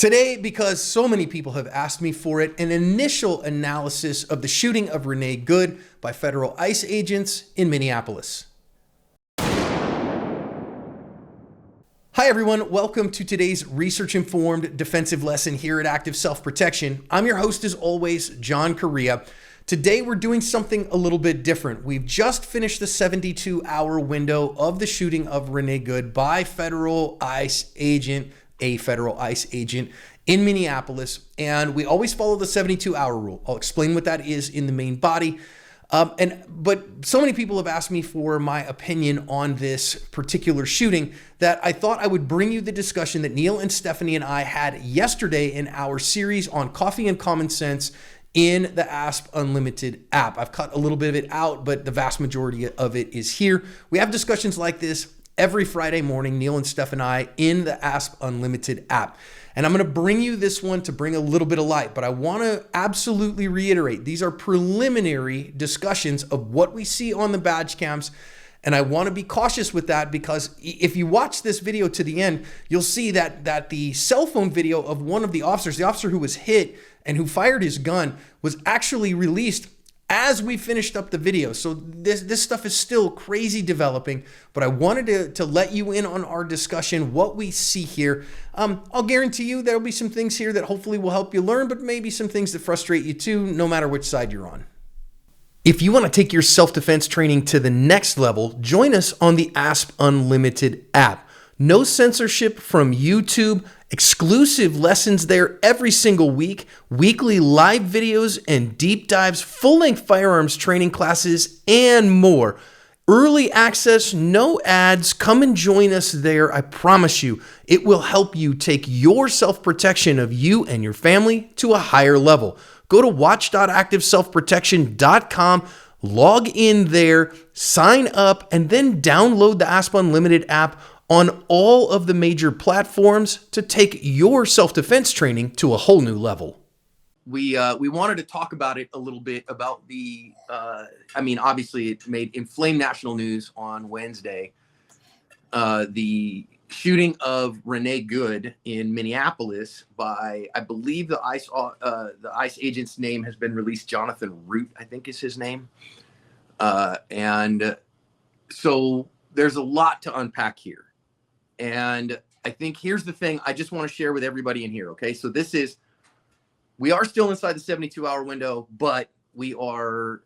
Today, because so many people have asked me for it, an initial analysis of the shooting of Renee Good by federal ICE agents in Minneapolis. Hi everyone, welcome to today's research-informed defensive lesson here at Active Self-Protection. I'm your host as always, John Correa. Today we're doing something a little bit different. We've just finished the 72-hour window of the shooting of Renee Good by a federal ICE agent in Minneapolis, and we always follow the 72-hour rule. I'll explain what that is in the main body. But so many people have asked me for my opinion on this particular shooting that I thought I would bring you the discussion that Neil and Stephanie and I had yesterday in our series on coffee and common sense in the ASP Unlimited app. I've cut a little bit of it out, but the vast majority of it is here. We have discussions like this every Friday morning, Neil and Steph and I, in the ASP Unlimited app. And I'm going to bring you this one to bring a little bit of light, but I want to absolutely reiterate, these are preliminary discussions of what we see on the badge cams. And I want to be cautious with that because if you watch this video to the end, you'll see that the cell phone video of one of the officers, the officer who was hit and who fired his gun, was actually released as we finished up the video. So this stuff is still crazy developing, but I wanted to let you in on our discussion, what we see here. I'll guarantee you there'll be some things here that hopefully will help you learn, but maybe some things that frustrate you too, no matter which side you're on. If you want to take your self-defense training to the next level, join us on the ASP Unlimited app. No censorship from YouTube, exclusive lessons there every single week, weekly live videos and deep dives, full-length firearms training classes, and more. Early access, no ads. Come and join us there. I promise you, it will help you take your self-protection of you and your family to a higher level. Go to watch.activeselfprotection.com, log in there, sign up, and then download the ASP Unlimited app on all of the major platforms to take your self-defense training to a whole new level. We wanted to talk about it a little bit about the, obviously it made inflamed national news on Wednesday. The shooting of Renee Good in Minneapolis by, I believe the ICE agent's name has been released. Jonathan Root, I think is his name. And so there's a lot to unpack here. And I think here's the thing I just want to share with everybody in here. Okay. So we are still inside the 72-hour window, but we are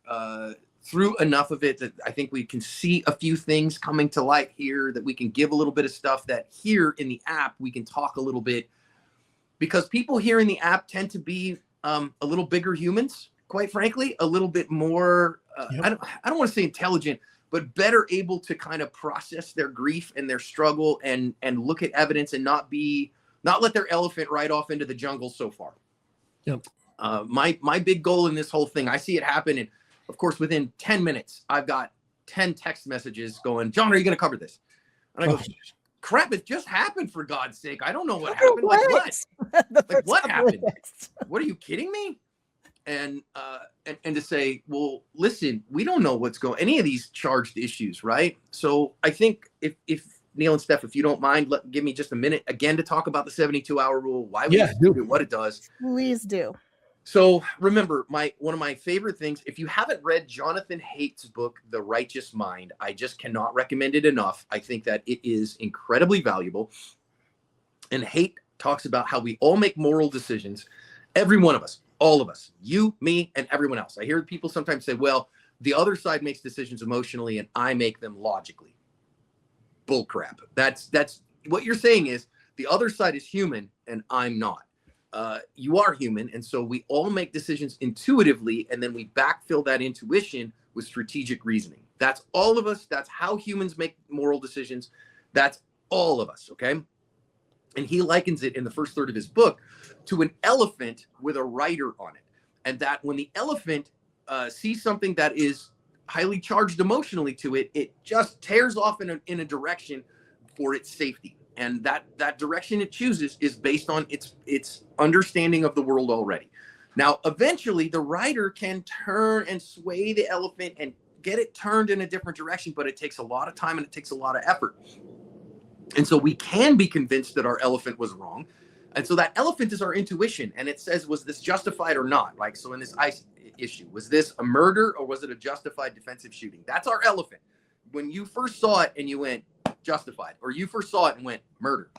through enough of it that I think we can see a few things coming to light here, that we can give a little bit of stuff that here in the app, we can talk a little bit, because people here in the app tend to be a little bigger humans, quite frankly, a little bit more, I don't want to say intelligent, but better able to kind of process their grief and their struggle and look at evidence and not let their elephant ride off into the jungle so far. Yep. My big goal in this whole thing, I see it happen. And of course, within 10 minutes, I've got 10 text messages going, John, are you going to cover this? And I go, crap, it just happened, for God's sake. I don't know what happened. Like what? Like what happened? What, are you kidding me? And to say, well, listen, we don't know what's going, any of these charged issues, right? So I think if Neil and Steph, if you don't mind, give me just a minute again to talk about the 72-hour rule, why we do it, what it does. Please do. So remember, one of my favorite things, if you haven't read Jonathan Haidt's book, The Righteous Mind, I just cannot recommend it enough. I think that it is incredibly valuable. And Haidt talks about how we all make moral decisions, every one of us. All of us, you, me, and everyone else. I hear people sometimes say, well, the other side makes decisions emotionally and I make them logically. Bullcrap. That's what you're saying is the other side is human and I'm not. You are human. And so we all make decisions intuitively, and then we backfill that intuition with strategic reasoning. That's all of us. That's how humans make moral decisions. That's all of us. Okay. And he likens it in the first third of his book to an elephant with a rider on it. And that when the elephant sees something that is highly charged emotionally to it, it just tears off in a direction for its safety. And that direction it chooses is based on its understanding of the world already. Now, eventually, the rider can turn and sway the elephant and get it turned in a different direction, but it takes a lot of time and it takes a lot of effort. And so we can be convinced that our elephant was wrong. And so that elephant is our intuition, and it says, was this justified or not? Like, so in this ICE issue, was this a murder or was it a justified defensive shooting? That's our elephant. When you first saw it and you went justified, or you first saw it and went murder,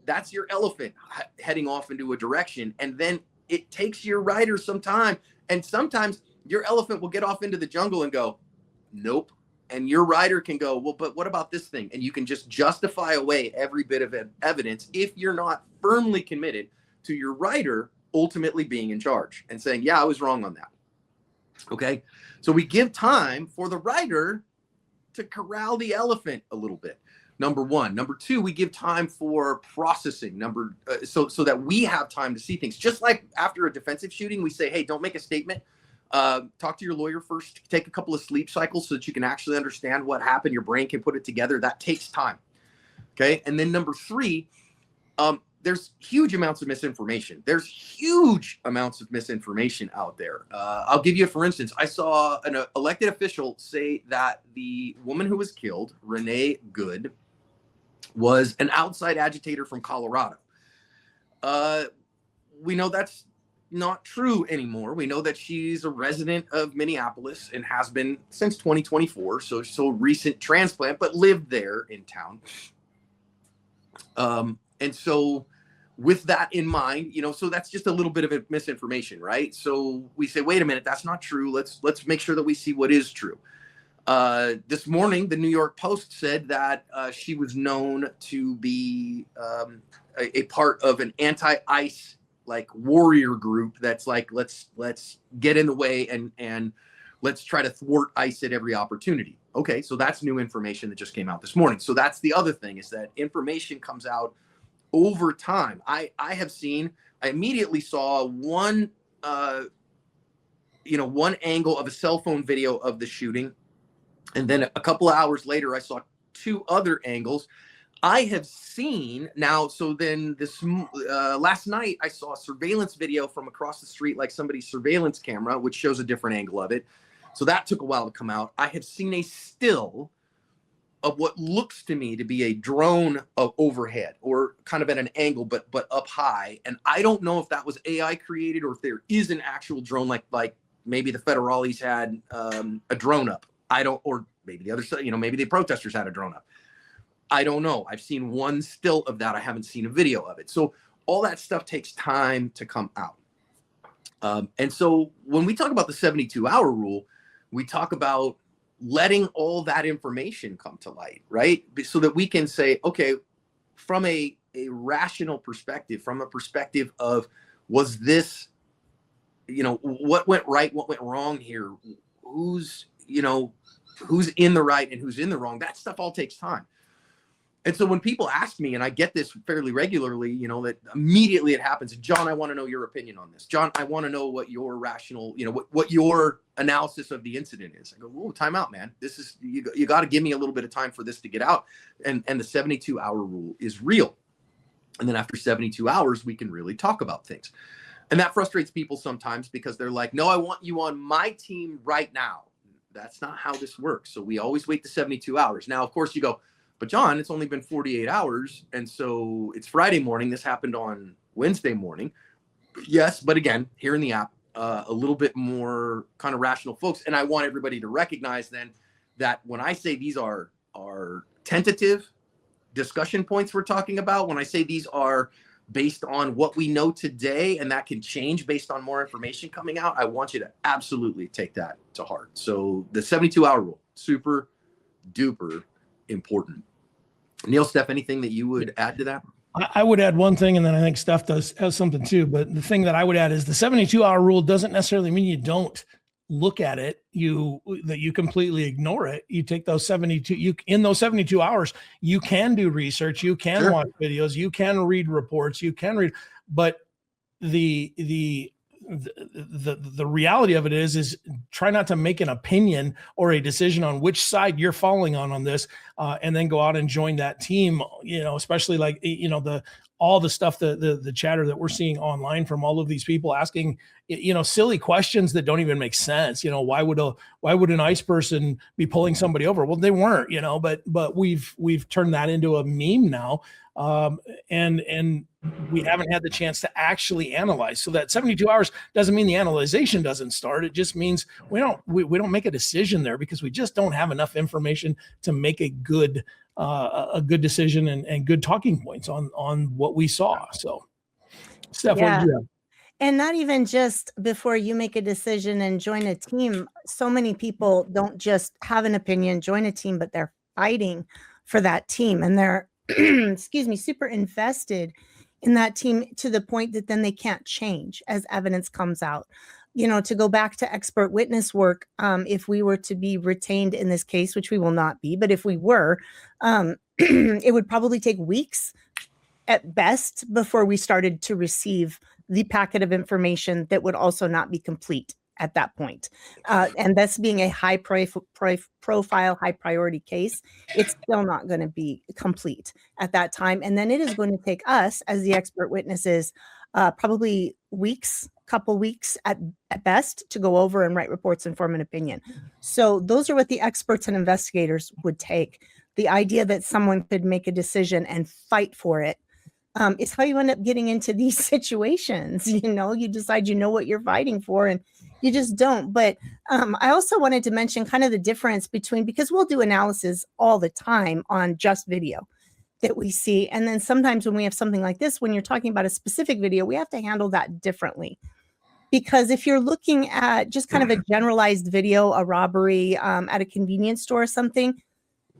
that's your elephant heading off into a direction. And then it takes your rider some time. And sometimes your elephant will get off into the jungle and go, nope. And your rider can go, well, but what about this thing? And you can just justify away every bit of evidence if you're not firmly committed to your rider ultimately being in charge and saying, yeah, I was wrong on that. Okay. So we give time for the rider to corral the elephant a little bit. Number one. Number two, we give time for processing. So that we have time to see things. Just like after a defensive shooting, we say, hey, don't make a statement. Talk to your lawyer first. Take a couple of sleep cycles so that you can actually understand what happened. Your brain can put it together. That takes time. Okay. And then number three, there's huge amounts of misinformation. There's huge amounts of misinformation out there. I'll give you, for instance, I saw an elected official say that the woman who was killed, Renee Good, was an outside agitator from Colorado. We know that's not true anymore. We know that she's a resident of Minneapolis and has been since 2024. So recent transplant, but lived there in town. And so with that in mind, so that's just a little bit of a misinformation, right? So we say, wait a minute, that's not true. Let's make sure that we see what is true. This morning, the New York Post said that she was known to be a part of an anti-ICE like warrior group that's like, let's get in the way and let's try to thwart ICE at every opportunity. Okay, so that's new information that just came out this morning. So that's the other thing, is that information comes out over time. I immediately saw one angle of a cell phone video of the shooting. And then a couple of hours later, I saw two other angles. I have seen now. So then this last night, I saw a surveillance video from across the street, like somebody's surveillance camera, which shows a different angle of it. So that took a while to come out. I have seen a still of what looks to me to be a drone of overhead, or kind of at an angle, but up high. And I don't know if that was AI created or if there is an actual drone, like maybe the federales had a drone up. Or maybe the other side, maybe the protesters had a drone up. I don't know. I've seen one still of that. I haven't seen a video of it. So all that stuff takes time to come out. And so when we talk about the 72-hour rule, we talk about letting all that information come to light, right? So that we can say, okay, from a rational perspective, from a perspective of, was this, what went right, what went wrong here? Who's in the right and who's in the wrong? That stuff all takes time. And so when people ask me, and I get this fairly regularly, that immediately it happens, John, I want to know your opinion on this. John, I want to know what your rational, what your analysis of the incident is. I go, whoa, time out, man. This is, you got to give me a little bit of time for this to get out. And the 72-hour rule is real. And then after 72 hours, we can really talk about things. And that frustrates people sometimes, because they're like, no, I want you on my team right now. That's not how this works. So we always wait the 72 hours. Now, of course, you go, but John, it's only been 48 hours. And so it's Friday morning. This happened on Wednesday morning. Yes. But again, here in the app, a little bit more kind of rational folks. And I want everybody to recognize then that when I say these are tentative discussion points we're talking about, when I say these are based on what we know today, and that can change based on more information coming out, I want you to absolutely take that to heart. So the 72-hour rule, super duper important. Neil, Steph, anything that you would add to that? I would add one thing, and then I think Steph has something too. But the thing that I would add is the 72-hour rule doesn't necessarily mean you don't look at it, that you completely ignore it. You take those 72 hours, you can do research, you can watch videos, you can read reports, but the reality of it is try not to make an opinion or a decision on which side you're falling on this, and then go out and join that team, especially like, all the stuff, the chatter that we're seeing online from all of these people asking, silly questions that don't even make sense. Why would an ICE person be pulling somebody over? Well, they weren't, but we've turned that into a meme now. And we haven't had the chance to actually analyze. So that 72 hours doesn't mean the analyzation doesn't start. It just means we don't make a decision there because we just don't have enough information to make a good decision and good talking points on what we saw. So Steph, what did you have? And not even just before you make a decision and join a team. So many people don't just have an opinion, join a team, but they're fighting for that team. And they're, excuse me, super invested in that team to the point that then they can't change as evidence comes out. You know, to go back to expert witness work, if we were to be retained in this case, which we will not be, but if we were, it would probably take weeks at best before we started to receive the packet of information that would also not be complete at that point. And that's being a high profile, high priority case. It's still not going to be complete at that time. And then it is going to take us as the expert witnesses, probably couple weeks at best to go over and write reports and form an opinion. So those are what the experts and investigators would take. The idea that someone could make a decision and fight for it is how you end up getting into these situations. You know, you decide you know what you're fighting for and you just don't. But I also wanted to mention kind of the difference between, because we'll do analysis all the time on just video that we see. And then sometimes when we have something like this, when you're talking about a specific video, we have to handle that differently. Because if you're looking at just kind of a generalized video, a robbery at a convenience store or something,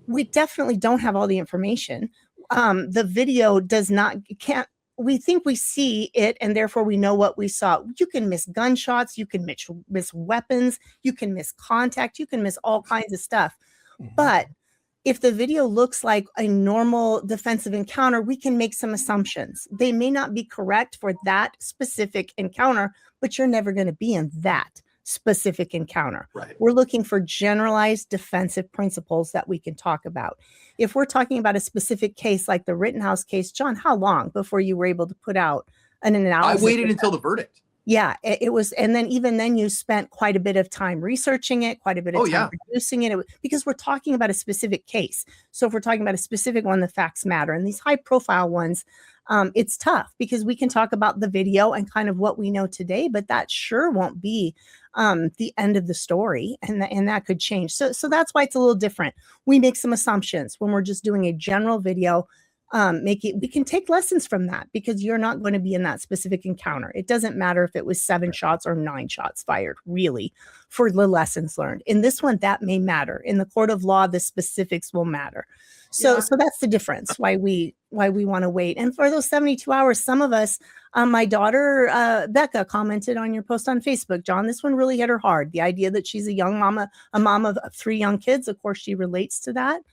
we definitely don't have all the information. The video we think we see it and therefore we know what we saw. You can miss gunshots, you can miss weapons, you can miss contact, you can miss all kinds of stuff. But if the video looks like a normal defensive encounter, we can make some assumptions. They may not be correct for that specific encounter, but you're never going to be in that specific encounter. Right. We're looking for generalized defensive principles that we can talk about. If we're talking about a specific case like the Rittenhouse case, John, how long before you were able to put out an analysis? I waited until the verdict. Yeah, it was. And then even then you spent quite a bit of time researching it, quite a bit of time producing it, because we're talking about a specific case. So if we're talking about a specific one, the facts matter. And these high profile ones, it's tough because we can talk about the video and kind of what we know today, but that sure won't be the end of the story, and that could change. So that's why it's a little different. We make some assumptions when we're just doing a general video. We can take lessons from that because you're not going to be in that specific encounter. It doesn't matter if it was 7 shots or 9 shots fired, really, for the lessons learned. In this one, that may matter. In the court of law, the specifics will matter. So that's the difference why we want to wait. And for those 72 hours, some of us, my daughter, Becca, commented on your post on Facebook, John, this one really hit her hard. The idea that she's a mom of 3 young kids. Of course, she relates to that.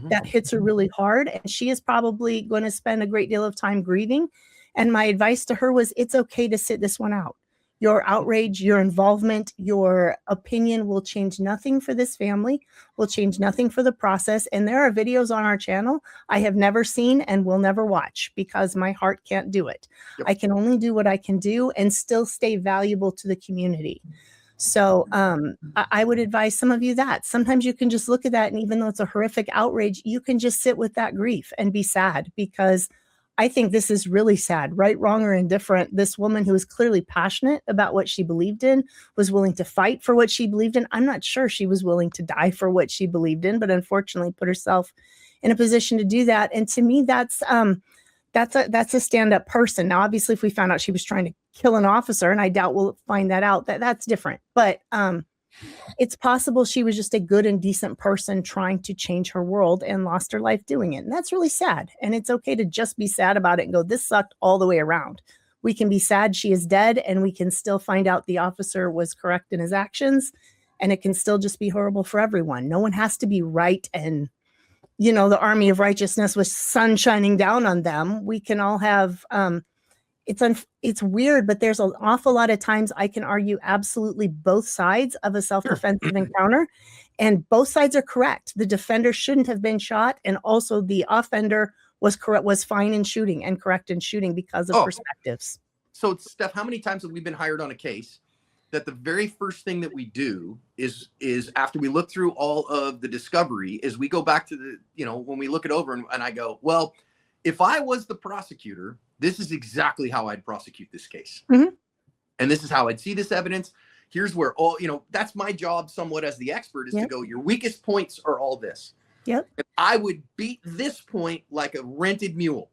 That hits her really hard. And she is probably going to spend a great deal of time grieving. And my advice to her was, it's okay to sit this one out. Your outrage, your involvement, your opinion will change nothing for this family, will change nothing for the process. And there are videos on our channel I have never seen and will never watch because my heart can't do it. Yep. I can only do what I can do and still stay valuable to the community. So I would advise some of you that sometimes you can just look at that. And even though it's a horrific outrage, you can just sit with that grief and be sad, because I think this is really sad, right, wrong, or indifferent. This woman who was clearly passionate about what she believed in, was willing to fight for what she believed in. I'm not sure she was willing to die for what she believed in, but unfortunately put herself in a position to do that. And to me, that's a stand-up person. Now, obviously, if we found out she was trying to kill an officer, and I doubt we'll find that out, that's different. But it's possible she was just a good and decent person trying to change her world and lost her life doing it. And that's really sad. And it's okay to just be sad about it and go, this sucked all the way around. We can be sad she is dead, and we can still find out the officer was correct in his actions, and it can still just be horrible for everyone. No one has to be right and, you know, the army of righteousness with sun shining down on them. We can all have, it's weird, but there's an awful lot of times I can argue absolutely both sides of a self-defensive encounter, and both sides are correct. The defender shouldn't have been shot, and also the offender was fine in shooting and correct in shooting because of perspectives. So, Steph, how many times have we been hired on a case that the very first thing that we do is after we look through all of the discovery is we go back to the, when we look it over and I go, well, if I was the prosecutor, this is exactly how I'd prosecute this case. Mhm. And this is how I'd see this evidence. Here's where that's my job somewhat as the expert, is to go, your weakest points are all this. Yep. And I would beat this point like a rented mule.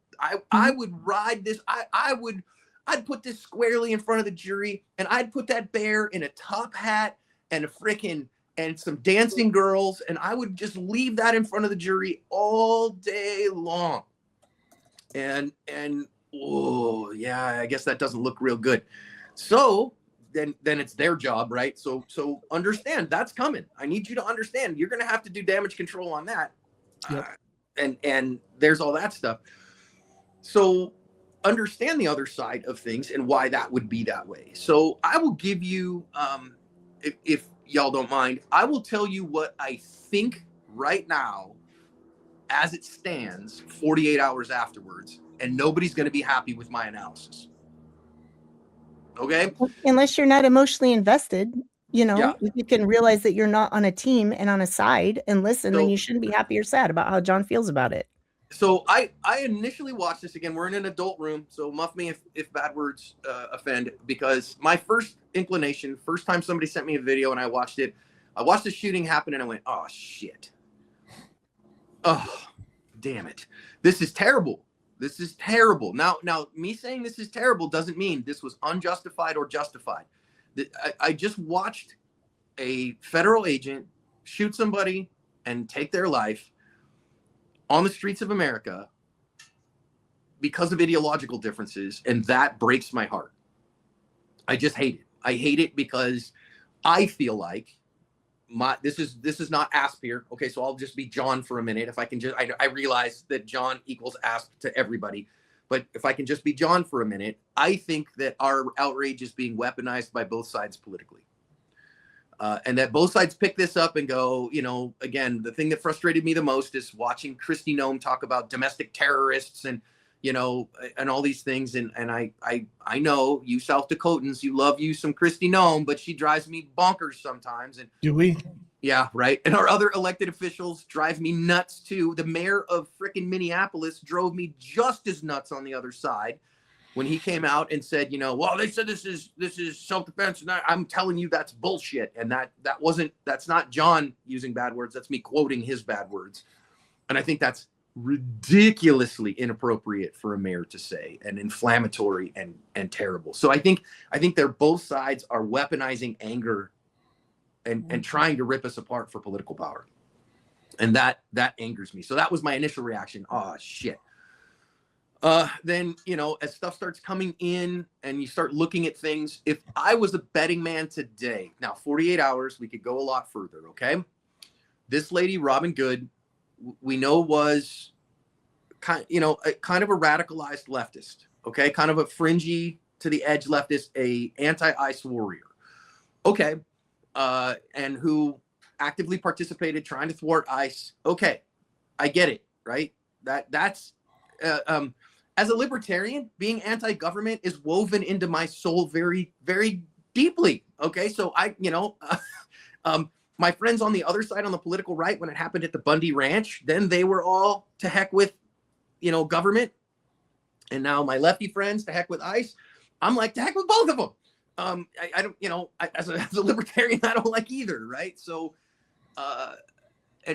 I would ride this. I'd put this squarely in front of the jury, and I'd put that bear in a top hat and and some dancing girls, and I would just leave that in front of the jury all day long. And oh yeah, I guess that doesn't look real good. So then it's their job, right? So understand that's coming. I need you to understand you're going to have to do damage control on that. Yep. And there's all that stuff. So understand the other side of things and why that would be that way. So I will give you, if y'all don't mind, I will tell you what I think right now as it stands 48 hours afterwards, and nobody's going to be happy with my analysis. Okay? Unless you're not emotionally invested, if you can realize that you're not on a team and on a side and listen, then you shouldn't be happy or sad about how John feels about it. So I initially watched this again. We're in an adult room, so muff me if bad words offend, because my first inclination, first time somebody sent me a video and I watched the shooting happen and I went, oh shit. Oh, damn it. This is terrible. This is terrible. Now, me saying this is terrible doesn't mean this was unjustified or justified. I just watched a federal agent shoot somebody and take their life on the streets of America because of ideological differences, and that breaks my heart. I just hate it. I hate it because I feel like this is not Asp here. Okay, so I'll just be John for a minute. If I can just, I realize that John equals Asp to everybody, but if I can just be John for a minute, I think that our outrage is being weaponized by both sides politically. And that both sides pick this up and go, again, the thing that frustrated me the most is watching Kristi Noem talk about domestic terrorists and, and all these things. And I know you South Dakotans, you love you some Kristi Noem, but she drives me bonkers sometimes. And do we? Yeah, right. And our other elected officials drive me nuts too. The mayor of frickin' Minneapolis drove me just as nuts on the other side when he came out and said, well, they said this is self-defense, and I'm telling you that's bullshit. And that's not John using bad words. That's me quoting his bad words. And I think that's ridiculously inappropriate for a mayor to say, and inflammatory and terrible. So I think they're both sides are weaponizing anger and trying to rip us apart for political power. And that angers me. So that was my initial reaction. Oh shit. Then, as stuff starts coming in and you start looking at things, if I was a betting man today, now 48 hours, we could go a lot further. Okay. This lady, Robin Good, we know was kind of a radicalized leftist. Okay. Kind of a fringy to the edge leftist, a anti-ICE warrior. Okay. And who actively participated trying to thwart ICE. Okay. I get it. Right. That's, as a libertarian, being anti-government is woven into my soul very, very deeply. Okay, so my friends on the other side, on the political right, when it happened at the Bundy Ranch, then they were all to heck with, government. And now my lefty friends, to heck with ICE. I'm like, to heck with both of them. I don't, as a libertarian, I don't like either, right? So,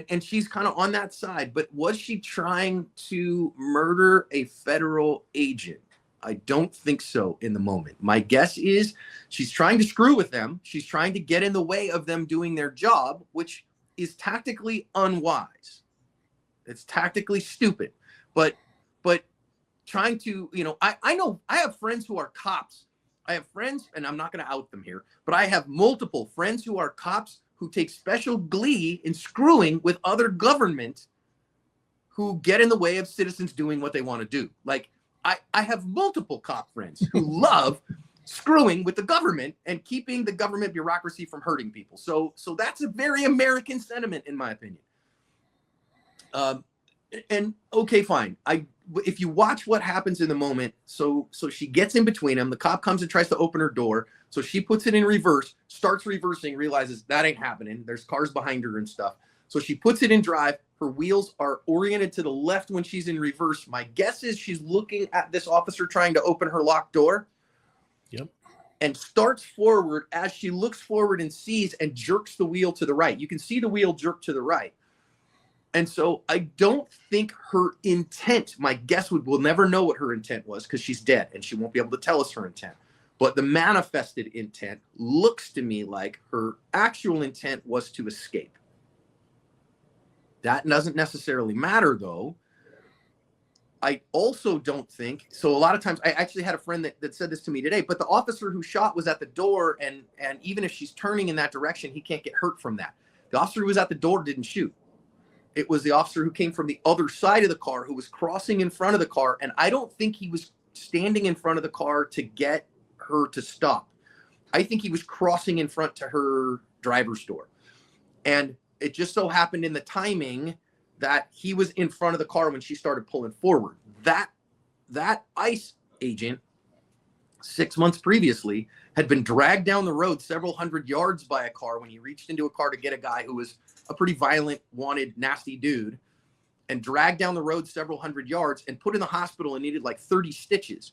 and she's kind of on that side, but was she trying to murder a federal agent? I don't think so in the moment. My guess is she's trying to screw with them. She's trying to get in the way of them doing their job, which is tactically unwise. It's tactically stupid, but trying to, I know I have friends who are cops. I have friends, and I'm not going to out them here, but I have multiple friends who are cops who take special glee in screwing with other government who get in the way of citizens doing what they want to do. Like I have multiple cop friends who love screwing with the government and keeping the government bureaucracy from hurting people. So that's a very American sentiment, in my opinion. And okay, fine. If you watch what happens in the moment, so she gets in between them. The cop comes and tries to open her door. So she puts it in reverse, starts reversing, realizes that ain't happening. There's cars behind her and stuff. So she puts it in drive. Her wheels are oriented to the left when she's in reverse. My guess is she's looking at this officer trying to open her locked door. Yep. And starts forward as she looks forward and sees and jerks the wheel to the right. You can see the wheel jerk to the right. And so I don't think her intent, my guess we'll never know what her intent was because she's dead and she won't be able to tell us her intent. But the manifested intent looks to me like her actual intent was to escape. That doesn't necessarily matter, though. I also don't think, so a lot of times, I actually had a friend that said this to me today, but the officer who shot was at the door, and even if she's turning in that direction, he can't get hurt from that. The officer who was at the door didn't shoot. It was the officer who came from the other side of the car who was crossing in front of the car, and I don't think he was standing in front of the car to get her to stop. I think he was crossing in front to her driver's door. And it just so happened in the timing that he was in front of the car when she started pulling forward. That ICE agent 6 months previously had been dragged down the road several hundred yards by a car when he reached into a car to get a guy who was a pretty violent, wanted, nasty dude, and dragged down the road several hundred yards and put in the hospital and needed like 30 stitches.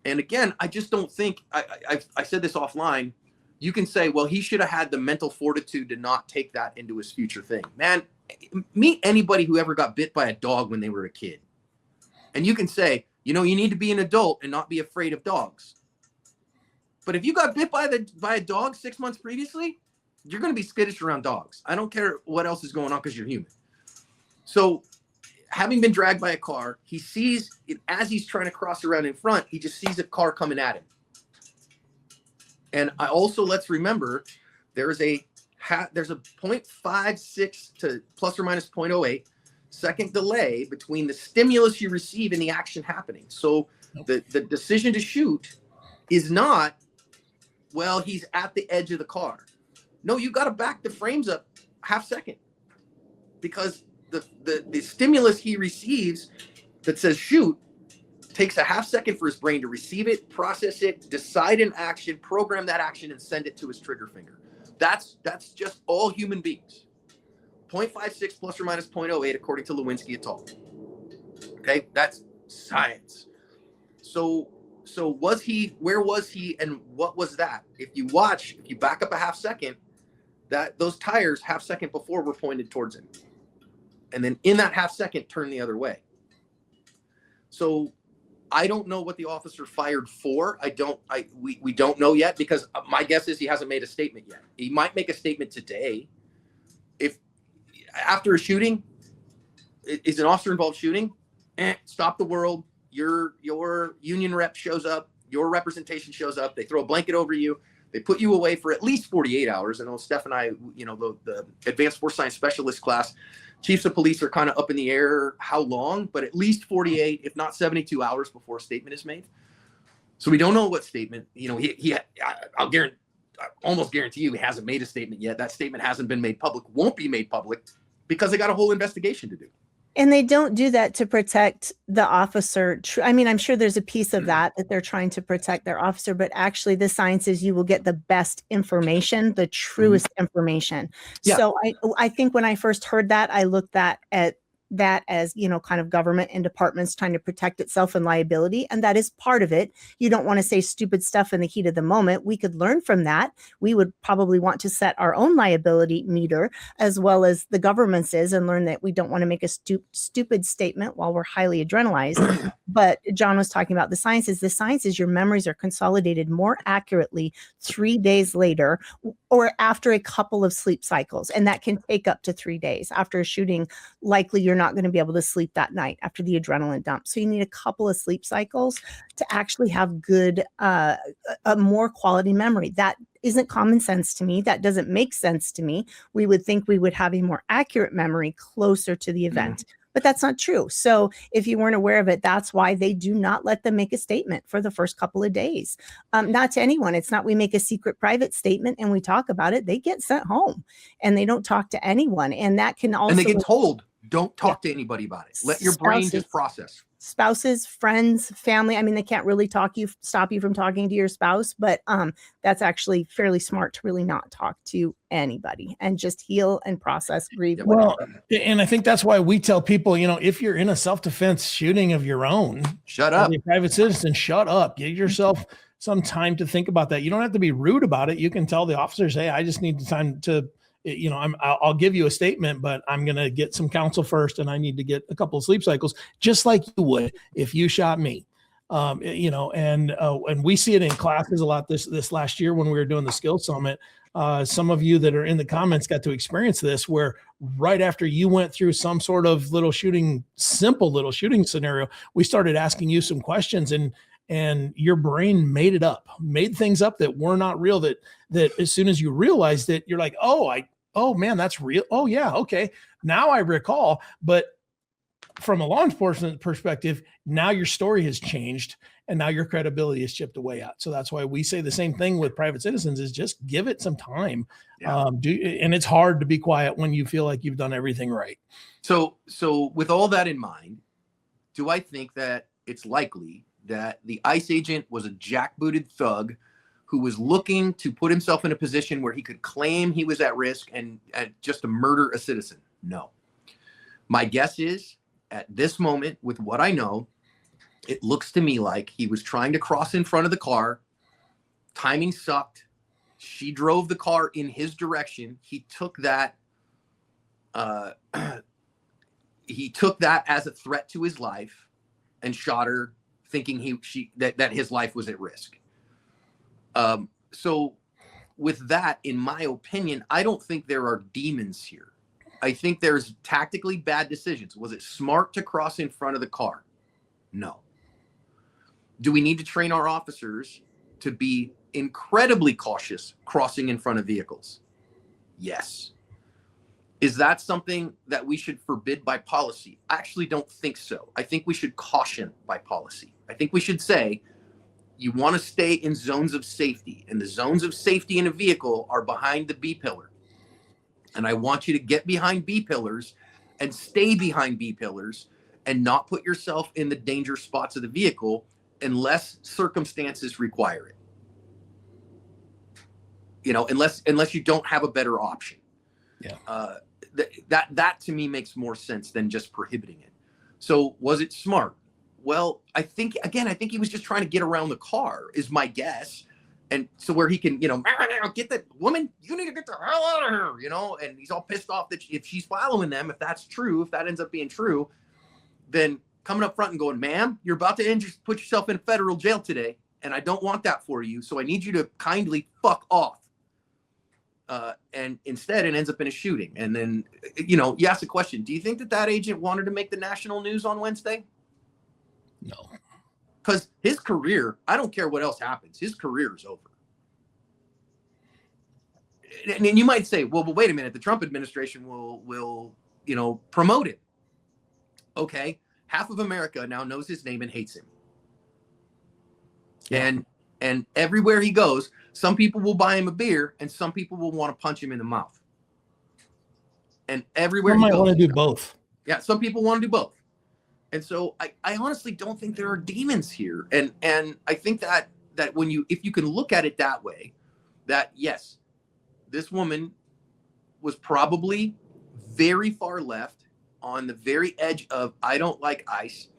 And again, I just don't think, I said this offline, you can say, well, he should have had the mental fortitude to not take that into his future thing. Man, meet anybody who ever got bit by a dog when they were a kid. And you can say, you know, you need to be an adult and not be afraid of dogs. But if you got bit by a dog 6 months previously, you're going to be skittish around dogs. I don't care what else is going on because you're human. So having been dragged by a car, he sees it as he's trying to cross around in front, he just sees a car coming at him. And I also, let's remember, there's a 0.56 to plus or minus 0.08 second delay between the stimulus you receive and the action happening. So the decision to shoot is not, well, he's at the edge of the car. No, you got to back the frames up half second, because the stimulus he receives that says shoot takes a half second for his brain to receive it, process it, decide an action, program that action, and send it to his trigger finger. That's just all human beings. 0.56 plus or minus 0.08 according to Lewinsky et al. Okay, that's science. So where was he and what was that? If you back up a half second, that those tires half second before were pointed towards him. And then in that half second, turn the other way. So I don't know what the officer fired for. We don't know yet, because my guess is he hasn't made a statement yet. He might make a statement today. If after a shooting, is an officer involved shooting? Stop the world. Your union rep shows up. Your representation shows up. They throw a blanket over you. They put you away for at least 48 hours. I know Steph and I, the advanced force science specialist class, chiefs of police are kind of up in the air how long, but at least 48, if not 72 hours before a statement is made. So we don't know what statement, I almost guarantee you he hasn't made a statement yet. That statement hasn't been made public, won't be made public, because they got a whole investigation to do. And they don't do that to protect the officer. I mean, I'm sure there's a piece of that they're trying to protect their officer, but actually the science is you will get the best information, the truest information. Yeah. So I think when I first heard that, I looked at that as, kind of government and departments trying to protect itself and liability. And that is part of it. You don't want to say stupid stuff in the heat of the moment. We could learn from that. We would probably want to set our own liability meter as well as the government's is, and learn that we don't want to make a stupid statement while we're highly adrenalized. But John was talking about the science is your memories are consolidated more accurately 3 days later or after a couple of sleep cycles. And that can take up to 3 days. After a shooting, likely you're not going to be able to sleep that night after the adrenaline dump. So you need a couple of sleep cycles to actually have good, a more quality memory. That isn't common sense to me. That doesn't make sense to me. We would think we would have a more accurate memory closer to the event. But that's not true. So if you weren't aware of it, that's why they do not let them make a statement for the first couple of days. Not to anyone. It's not we make a secret private statement and we talk about it. They get sent home and they don't talk to anyone. And that can also... And they get told, don't talk to anybody about it. Let your brain just process. spouses, friends, family. I mean, they can't really stop you from talking to your spouse, but that's actually fairly smart to really not talk to anybody and just heal and process, grieve. Well, and I think that's why we tell people, if you're in a self-defense shooting of your own, shut up. As a private citizen, shut up. Give yourself some time to think about that. You don't have to be rude about it. You can tell the officers, hey, I just need the time to, I'll give you a statement, but I'm going to get some counsel first, and I need to get a couple of sleep cycles, just like you would if you shot me. And we see it in classes a lot this last year when we were doing the Skills Summit. Some of you that are in the comments got to experience this, where right after you went through some sort of simple little shooting scenario, we started asking you some questions, and your brain made things up that were not real, that as soon as you realized it, you're like, oh man, that's real. Oh yeah. Okay. Now I recall. But from a law enforcement perspective, now your story has changed, and now your credibility is chipped away at. So that's why we say the same thing with private citizens, is just give it some time. Yeah. And it's hard to be quiet when you feel like you've done everything right. So with all that in mind, do I think that it's likely that the ICE agent was a jackbooted thug who was looking to put himself in a position where he could claim he was at risk and just to murder a citizen? No. My guess is, at this moment, with what I know, it looks to me like he was trying to cross in front of the car. Timing sucked. She drove the car in his direction. He took that as a threat to his life and shot her, thinking that his life was at risk. So with that, in my opinion, I don't think there are demons here. I think there's tactically bad decisions. Was it smart to cross in front of the car? No. Do we need to train our officers to be incredibly cautious crossing in front of vehicles? Yes. Is that something that we should forbid by policy? I actually don't think so. I think we should caution by policy. I think we should say, you want to stay in zones of safety, and the zones of safety in a vehicle are behind the B pillar. And I want you to get behind B pillars and stay behind B pillars and not put yourself in the danger spots of the vehicle unless circumstances require it. Unless you don't have a better option. Yeah. That to me makes more sense than just prohibiting it. So was it smart? Well, I think he was just trying to get around the car, is my guess. And so where he can, get that woman, you need to get the hell out of here, and he's all pissed off that if she's following them, if that's true, if that ends up being true, then coming up front and going, ma'am, you're about to put yourself in federal jail today, and I don't want that for you, so I need you to kindly fuck off. And instead it ends up in a shooting. And then, you ask the question, do you think that agent wanted to make the national news on Wednesday? No. Because his career, I don't care what else happens, his career is over. And you might say, well, but wait a minute, the Trump administration will promote it. Okay, half of America now knows his name and hates him. Yeah. And everywhere he goes, some people will buy him a beer and some people will want to punch him in the mouth. And everywhere he goes, might want to do both. Yeah, some people want to do both. And so I honestly don't think there are demons here. And I think that if you can look at it that way, that yes, this woman was probably very far left on the very edge of, I don't like ICE.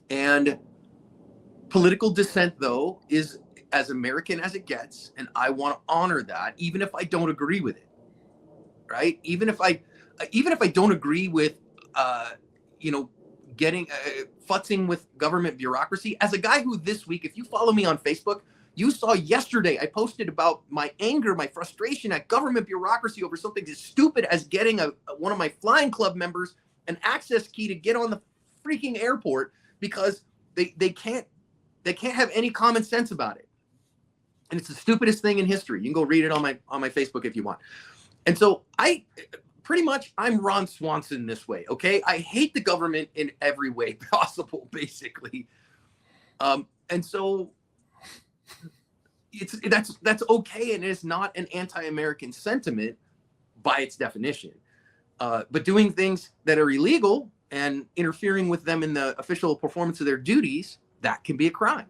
And political dissent, though, is as American as it gets. And I want to honor that, even if I don't agree with it. Right? Even if I don't agree with, getting futzing with government bureaucracy. As a guy who this week, if you follow me on Facebook, you saw yesterday I posted about my anger, my frustration at government bureaucracy over something as stupid as getting one of my flying club members an access key to get on the freaking airport because they can't have any common sense about it. And it's the stupidest thing in history. You can go read it on my Facebook if you want. And so I'm Ron Swanson this way, okay? I hate the government in every way possible, basically. And so that's okay, and it's not an anti-American sentiment by its definition. But doing things that are illegal and interfering with them in the official performance of their duties, that can be a crime.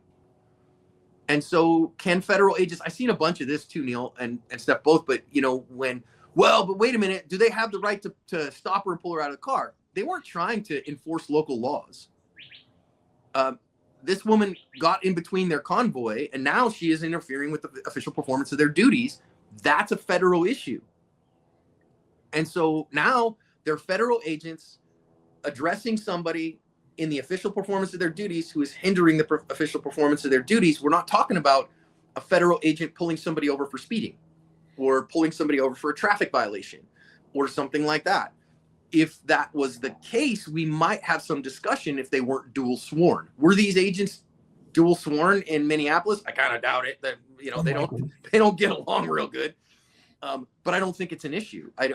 And so can federal agents, I've seen a bunch of this too, Neil and Steph both, but but wait a minute, do they have the right to stop her and pull her out of the car? They weren't trying to enforce local laws. This woman got in between their convoy, and now she is interfering with the official performance of their duties. That's a federal issue. And so now they're federal agents addressing somebody in the official performance of their duties who is hindering the official performance of their duties. We're not talking about a federal agent pulling somebody over for speeding or pulling somebody over for a traffic violation or something like that. If that was the case, we might have some discussion if they weren't dual sworn. Were these agents dual sworn in Minneapolis? I kind of doubt it. That they don't get along real good. But I don't think it's an issue. I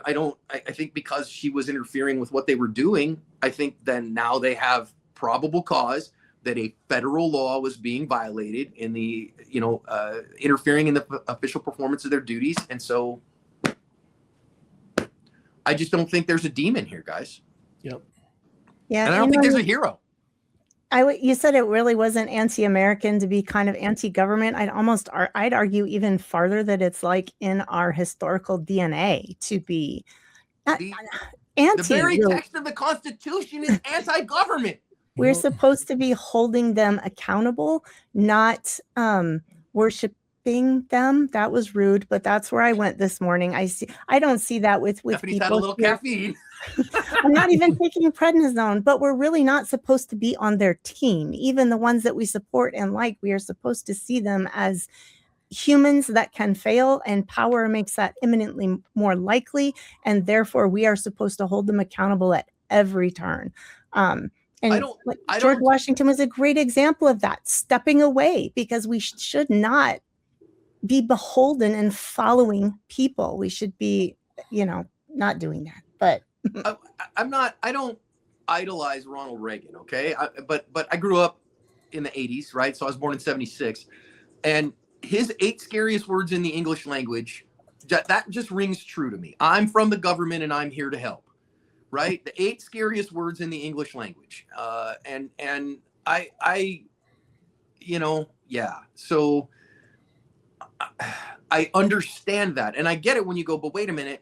think because she was interfering with what they were doing, I think then now they have probable cause that a federal law was being violated in the, interfering in the official performance of their duties. And so I just don't think there's a demon here, guys. Yep. Yeah. And I don't think there's a hero. You said it really wasn't anti-American to be kind of anti-government. I'd argue even farther that it's like in our historical DNA to be anti. The very text of the Constitution is anti-government. We're supposed to be holding them accountable, not worshiping them. That was rude, but that's where I went this morning. I don't see that with Stephanie's people. had a little caffeine. I'm not even taking prednisone, but we're really not supposed to be on their team. Even the ones that we support and like, we are supposed to see them as humans that can fail, and power makes that imminently more likely. And therefore, we are supposed to hold them accountable at every turn. George Washington was a great example of that, stepping away, because we should not be beholden and following people. We should be, not doing that. But I don't idolize Ronald Reagan, okay? But I grew up in the 80s, right? So I was born in 76. And his 8 scariest words in the English language, that just rings true to me. I'm from the government and I'm here to help, right? The 8 scariest words in the English language. So I understand that. And I get it when you go, but wait a minute.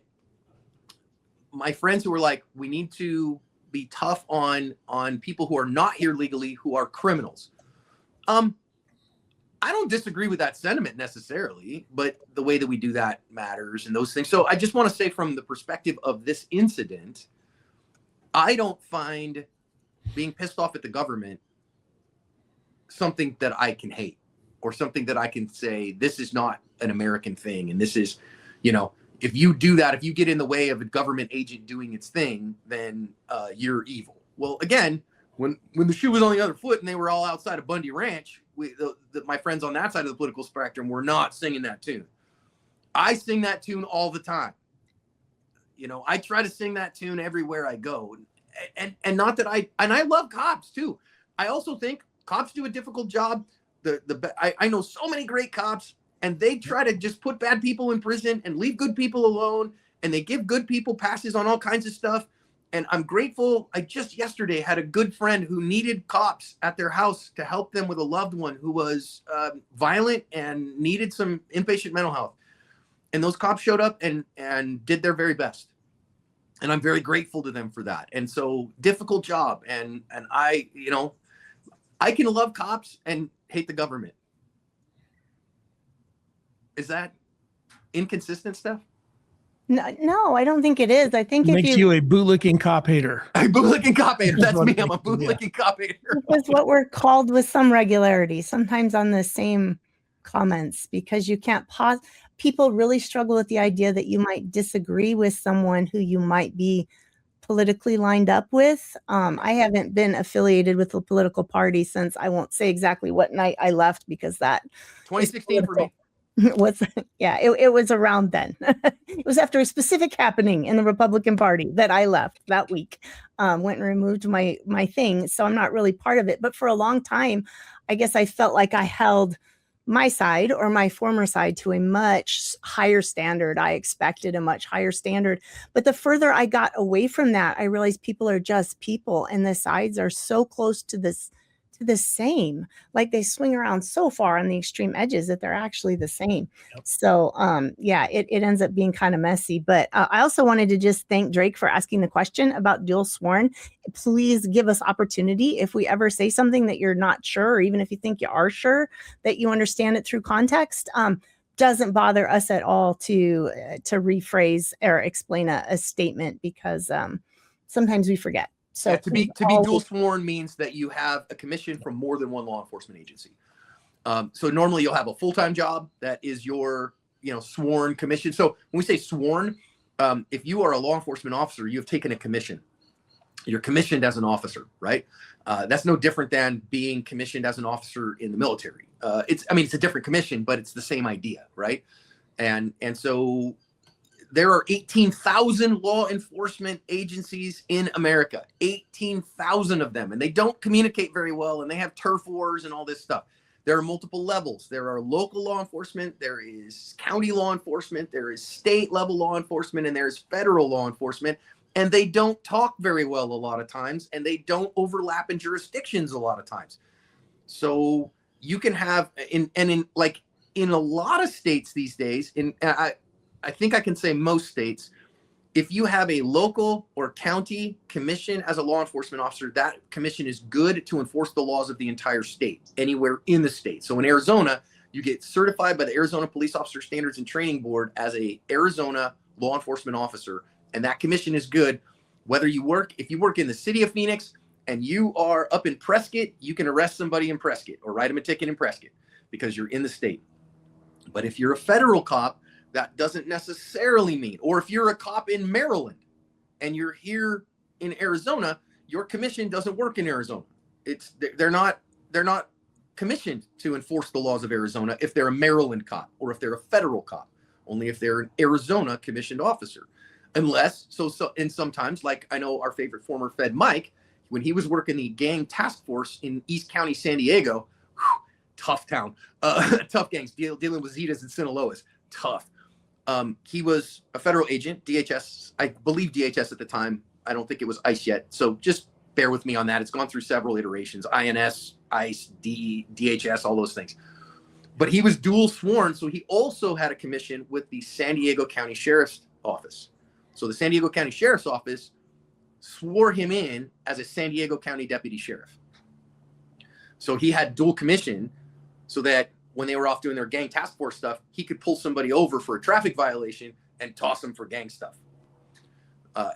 My friends who are like, we need to be tough on people who are not here legally, who are criminals. I don't disagree with that sentiment necessarily, but the way that we do that matters and those things. So I just want to say, from the perspective of this incident, I don't find being pissed off at the government something that I can hate, or something that I can say, this is not an American thing. And this is, if you do that, if you get in the way of a government agent doing its thing, then you're evil. Well, again, when the shoe was on the other foot and they were all outside of Bundy Ranch, my friends on that side of the political spectrum were not singing that tune. I sing that tune all the time. I try to sing that tune everywhere I go. And not that I love cops too. I also think cops do a difficult job. I know so many great cops, and they try to just put bad people in prison and leave good people alone. And they give good people passes on all kinds of stuff. And I'm grateful. I just yesterday had a good friend who needed cops at their house to help them with a loved one who was violent and needed some inpatient mental health. And those cops showed up and did their very best. And I'm very grateful to them for that. And so, difficult job. And I can love cops and hate the government. Is that inconsistent stuff? No, I don't think it is. I think it makes you a bootlicking cop hater. A bootlicking cop hater. That's me. I'm a bootlicking cop hater. It's what we're called with some regularity, sometimes on the same comments, because you can't pause. People really struggle with the idea that you might disagree with someone who you might be politically lined up with. I haven't been affiliated with a political party since, I won't say exactly what night I left, because that 2016 for me. It was around then. It was after a specific happening in the Republican Party that I left that week. Went and removed my thing, so I'm not really part of it. But for a long time, I guess I felt like I held my side or my former side to a much higher standard. I expected a much higher standard. But the further I got away from that, I realized people are just people, and the sides are so close to this, to the same. Like they swing around so far on the extreme edges that they're actually the same. Yep. So yeah, it ends up being kind of messy. But I also wanted to just thank Drake for asking the question about dual sworn. Please give us opportunity if we ever say something that you're not sure, or even if you think you are sure, that you understand it through context. Doesn't bother us at all to rephrase or explain a statement, because sometimes we forget. So yeah, to be dual sworn means that you have a commission from more than one law enforcement agency. So normally you'll have a full-time job that is your, sworn commission. So when we say sworn, if you are a law enforcement officer, you have taken a commission. You're commissioned as an officer, right? That's no different than being commissioned as an officer in the military. It's a different commission, but it's the same idea, right? And so there are 18,000 law enforcement agencies in America, 18,000 of them, and they don't communicate very well, and they have turf wars and all this stuff. There are multiple levels. There are local law enforcement, there is county law enforcement, there is state level law enforcement, and there's federal law enforcement, and they don't talk very well a lot of times, and they don't overlap in jurisdictions a lot of times. So you can have, in a lot of states these days, I think I can say most states, if you have a local or county commission as a law enforcement officer, that commission is good to enforce the laws of the entire state, anywhere in the state. So in Arizona, you get certified by the Arizona Police Officer Standards and Training Board as a Arizona law enforcement officer, and that commission is good. If you work in the city of Phoenix and you are up in Prescott, you can arrest somebody in Prescott or write them a ticket in Prescott because you're in the state. But if you're a federal cop, that doesn't necessarily mean, or if you're a cop in Maryland and you're here in Arizona, your commission doesn't work in Arizona. They're not commissioned to enforce the laws of Arizona if they're a Maryland cop or if they're a federal cop, only if they're an Arizona commissioned officer. And sometimes, like I know our favorite former Fed Mike, when he was working the gang task force in East County, San Diego, tough town, tough gangs, dealing with Zetas and Sinaloas, tough. He was a federal agent, DHS, I believe DHS at the time. I don't think it was ICE yet. So just bear with me on that. It's gone through several iterations, INS, ICE, DHS, all those things. But he was dual sworn. So he also had a commission with the San Diego County Sheriff's Office. So the San Diego County Sheriff's Office swore him in as a San Diego County Deputy Sheriff. So he had dual commission so that when they were off doing their gang task force stuff, he could pull somebody over for a traffic violation and toss them for gang stuff.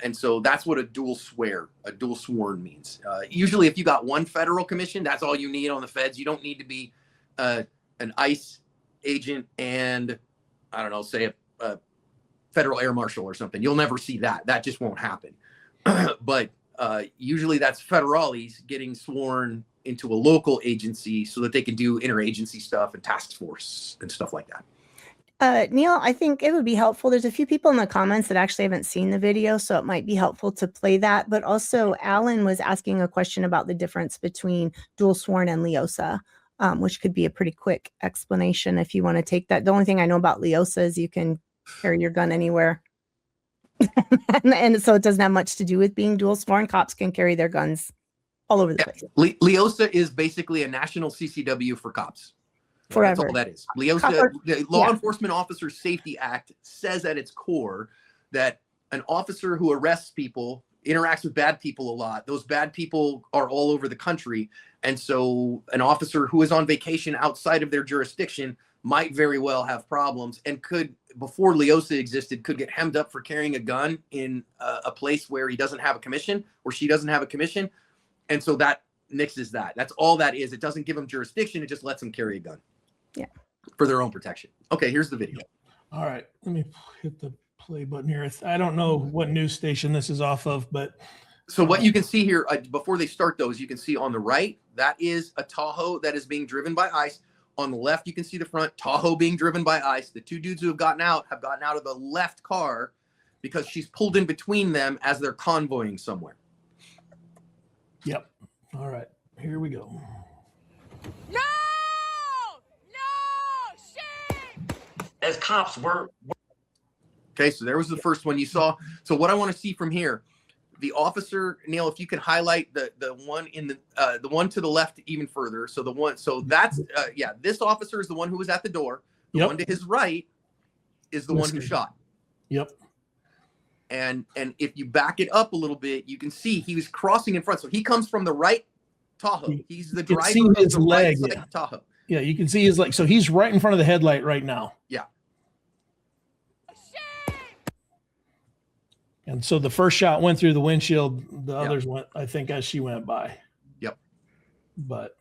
And so that's what a dual sworn means. Usually if you got one federal commission, that's all you need on the feds. You don't need to be an ICE agent and, I don't know, say a federal air marshal or something. You'll never see that. That just won't happen. But usually that's federales getting sworn into a local agency so that they can do interagency stuff and task force and stuff like that. Neil, I think it would be helpful. There's a few people in the comments that actually haven't seen the video, so it might be helpful to play that. But also, Alan was asking a question about the difference between dual sworn and LEOSA, which could be a pretty quick explanation if you want to take that. The only thing I know about LEOSA is you can carry your gun anywhere. and so it doesn't have much to do with being dual sworn. Cops can carry their guns all over the place. LEOSA is basically a national CCW for cops. Forever. That's all that is. LEOSA, the Law Enforcement Officer Safety Act, says at its core that an officer who arrests people interacts with bad people a lot. Those bad people are all over the country. And so an officer who is on vacation outside of their jurisdiction might very well have problems and could, before LEOSA existed, could get hemmed up for carrying a gun in a place where he doesn't have a commission or she doesn't have a commission. And so that nixes that. That's all that is. It doesn't give them jurisdiction. It just lets them carry a gun. Yeah. For their own protection. Okay, here's the video. All right. Let me hit the play button here. I don't know what news station this is off of, but. So what you can see here, before they start those, you can see on the right, that is a Tahoe that is being driven by ICE. On the left, you can see the front, Tahoe being driven by ICE. The two dudes who have gotten out of the left car because she's pulled in between them as they're convoying somewhere. Yep. All right. Here we go. No! No! as cops, we're okay. So there was the first one you saw. So what I want to see from here, the officer, Neil, if you could highlight the one in the one to the left even further. So the one, so that's yeah, this officer is the one who was at the door. The one to his right is the one who shot. Yep. And if you back it up a little bit, you can see he was crossing in front. So he comes from the right Tahoe. He's the driver of the right side Tahoe. Yeah, you can see his leg. So he's right in front of the headlight right now. Yeah. And so the first shot went through the windshield. The others went, I think, as she went by. Yep. But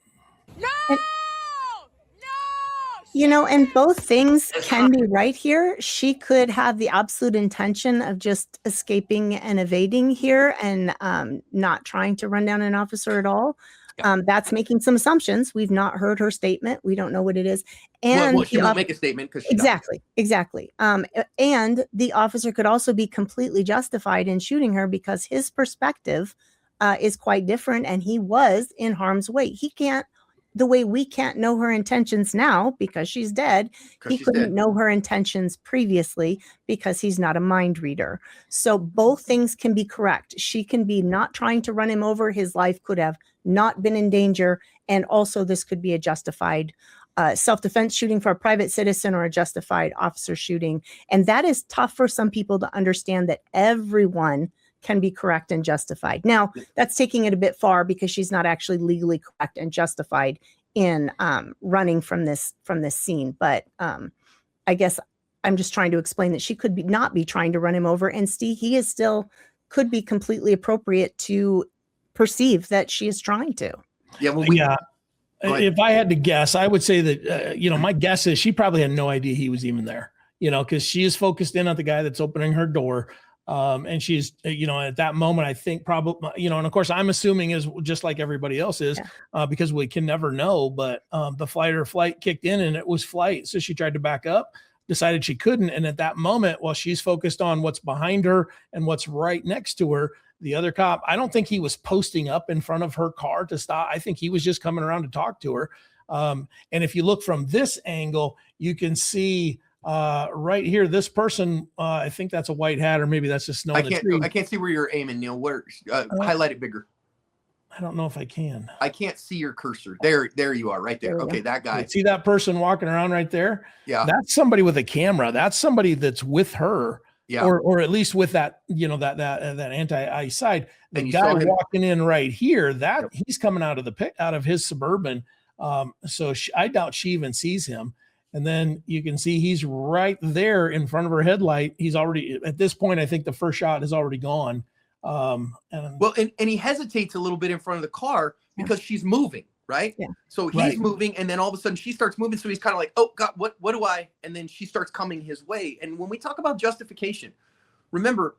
you know, and both things can be right here. She could have the absolute intention of just escaping and evading here and not trying to run down an officer at all. That's making some assumptions. We've not heard her statement. We don't know what it is. And well she won't make a statement because exactly. And the officer could also be completely justified in shooting her because his perspective is quite different, and he was in harm's way. He can't. The way we can't know her intentions now because she's dead, he couldn't know her intentions previously because he's not a mind reader. So both things can be correct. She can be not trying to run him over. His life could have not been in danger. And also this could be a justified self-defense shooting for a private citizen or a justified officer shooting. And that is tough for some people to understand, that everyone can be correct and justified. Now, that's taking it a bit far because she's not actually legally correct and justified in running from this scene. But I guess I'm just trying to explain that she could not be trying to run him over, and he is still could be completely appropriate to perceive that she is trying to. Yeah. Well, if I had to guess, I would say that my guess is she probably had no idea he was even there. Because she is focused in on the guy that's opening her door. And she's, at that moment, I think probably, and of course I'm assuming is just like everybody else is, because we can never know, but the fight or flight kicked in and it was flight. So she tried to back up, decided she couldn't. And at that moment, while she's focused on what's behind her and what's right next to her, the other cop, I don't think he was posting up in front of her car to stop. I think he was just coming around to talk to her. And if you look from this angle, you can see right here, this person, I think that's a white hat, or maybe that's just snow. I can't see where you're aiming, Neil. Where highlight it bigger. I don't know if I can. I can't see your cursor. There you are, right there. Okay, that guy. See that person walking around right there? Yeah, that's somebody with a camera. That's somebody that's with her. Yeah, or at least with that, that anti-ice side. The guy walking in right here, he's coming out of his Suburban. So I doubt she even sees him. And then you can see he's right there in front of her headlight. He's already, at this point, I think the first shot is already gone. And he hesitates a little bit in front of the car because she's moving, right? Yeah. So he's moving, and then all of a sudden she starts moving. So he's kind of like, oh God, what do I? And then she starts coming his way. And when we talk about justification, remember,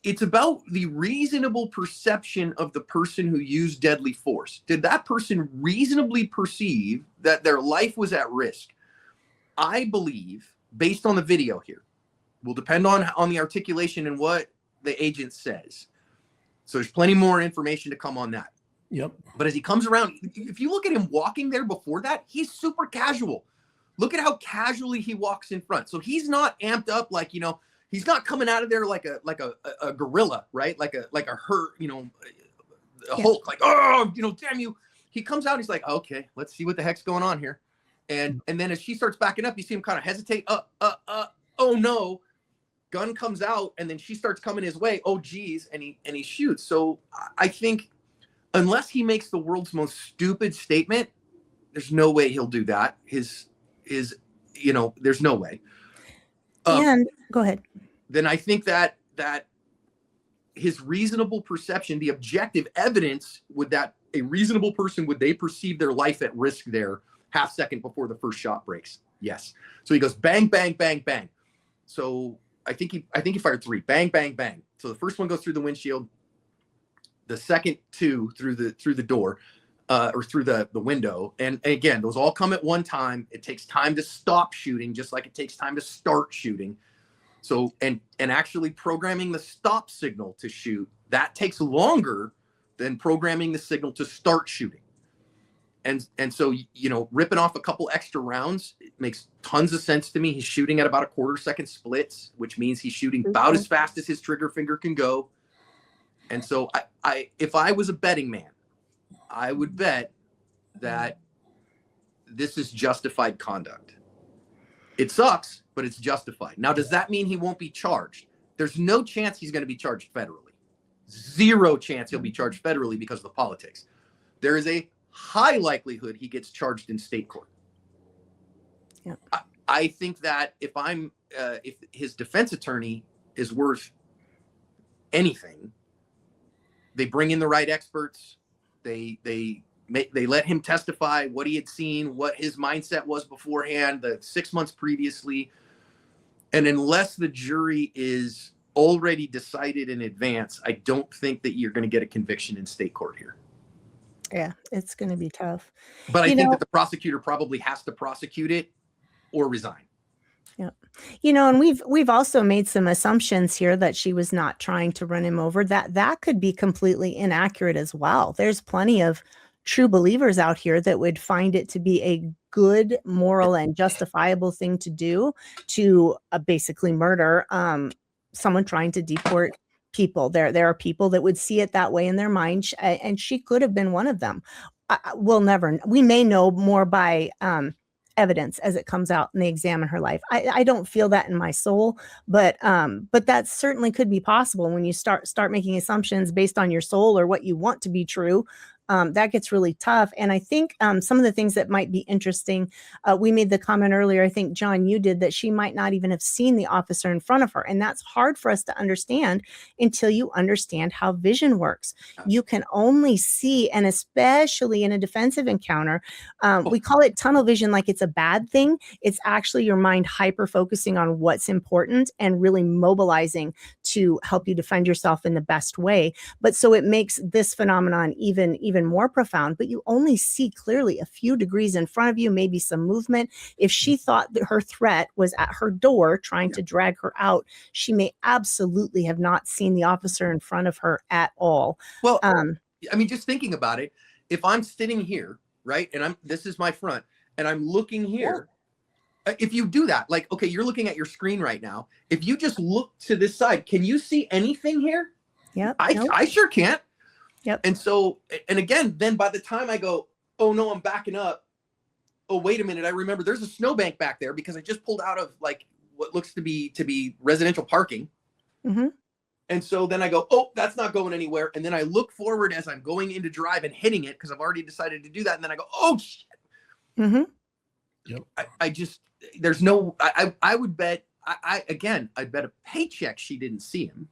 it's about the reasonable perception of the person who used deadly force. Did that person reasonably perceive that their life was at risk? I believe, based on the video here, will depend on the articulation and what the agent says. So there's plenty more information to come on that. Yep. But as he comes around, if you look at him walking there before that, he's super casual. Look at how casually he walks in front. So he's not amped up like, he's not coming out of there like a gorilla, right? Like a hurt, a Hulk, like, oh, damn you. He comes out and he's like, okay, let's see what the heck's going on here. And then as she starts backing up, you see him kind of hesitate. Oh no. Gun comes out, and then she starts coming his way. Oh geez. And he shoots. So I think unless he makes the world's most stupid statement, there's no way he'll do that. There's no way. And go ahead. Then I think that his reasonable perception, the objective evidence, would that a reasonable person, would they perceive their life at risk there half second before the first shot breaks? Yes. So he goes bang, bang, bang, bang. So I think he fired 3. Bang, bang, bang. So the first one goes through the windshield. The second 2 through the door, or through the window. And again, those all come at one time. It takes time to stop shooting, just like it takes time to start shooting. So, and actually programming the stop signal to shoot, that takes longer than programming the signal to start shooting. And so, ripping off a couple extra rounds makes tons of sense to me. He's shooting at about a quarter-second splits, which means he's shooting about as fast as his trigger finger can go. And so if I was a betting man, I would bet that this is justified conduct. It sucks, but it's justified. Now, does that mean he won't be charged? There's no chance he's going to be charged federally. Zero chance he'll be charged federally because of the politics. There is a high likelihood he gets charged in state court. Yep. I think that if his defense attorney is worth anything, they bring in the right experts. They let him testify what he had seen, what his mindset was beforehand, the 6 months previously. And unless the jury is already decided in advance, I don't think that you're going to get a conviction in state court here. Yeah, it's going to be tough. But I think that the prosecutor probably has to prosecute it or resign. Yeah. And we've also made some assumptions here that she was not trying to run him over. That could be completely inaccurate as well. There's plenty of true believers out here that would find it to be a good, moral, and justifiable thing to do to basically murder someone trying to deport people. There are people that would see it that way in their mind, and she could have been one of them. We may know more by evidence as it comes out and they examine her life. I don't feel that in my soul, but that certainly could be possible when you start making assumptions based on your soul or what you want to be true. That gets really tough. And I think some of the things that might be interesting, we made the comment earlier, I think, John, you did, that she might not even have seen the officer in front of her. And that's hard for us to understand until you understand how vision works. You can only see, and especially in a defensive encounter, we call it tunnel vision like it's a bad thing. It's actually your mind hyper-focusing on what's important and really mobilizing to help you defend yourself in the best way. But so it makes this phenomenon even more profound, but you only see clearly a few degrees in front of you, maybe some movement. If she thought that her threat was at her door trying to drag her out, she may absolutely have not seen the officer in front of her at all. Well, just thinking about it, if I'm sitting here, right, and this is my front, and I'm looking here, if you do that, like, okay, you're looking at your screen right now. If you just look to this side, can you see anything here? Yeah, I sure can't. Yep. And so, and again, then by the time I go, oh no, I'm backing up. Oh, wait a minute. I remember there's a snowbank back there because I just pulled out of like what looks to be residential parking. Mm-hmm. And so then I go, oh, that's not going anywhere. And then I look forward as I'm going into drive and hitting it because I've already decided to do that. And then I go, oh shit. Mm-hmm. Yep. I just, there's no, I would bet, I'd bet a paycheck she didn't see him.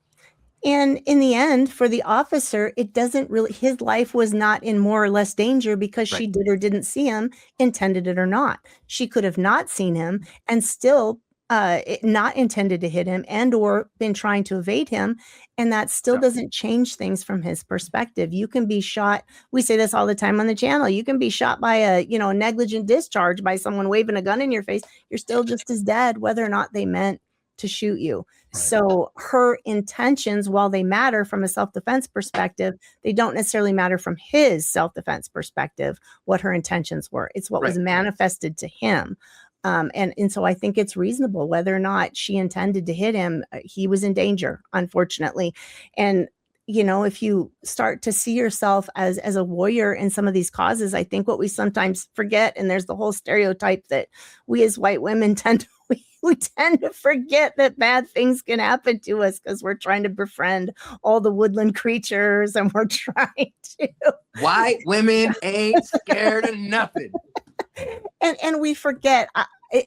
And in the end, for the officer, it doesn't really, his life was not in more or less danger because she did or didn't see him, intended it or not. She could have not seen him and still not intended to hit him and or been trying to evade him. And that still doesn't change things from his perspective. You can be shot. We say this all the time on the channel. You can be shot by a negligent discharge by someone waving a gun in your face. You're still just as dead, whether or not they meant to shoot you. Right. So her intentions, while they matter from a self-defense perspective, they don't necessarily matter from his self-defense perspective, what her intentions were. It's what was manifested to him. And so I think it's reasonable whether or not she intended to hit him. He was in danger, unfortunately. And if you start to see yourself as a warrior in some of these causes, I think what we sometimes forget, and there's the whole stereotype that we as white women we tend to forget that bad things can happen to us because we're trying to befriend all the woodland creatures and we're trying to. White women ain't scared of nothing. And we forget,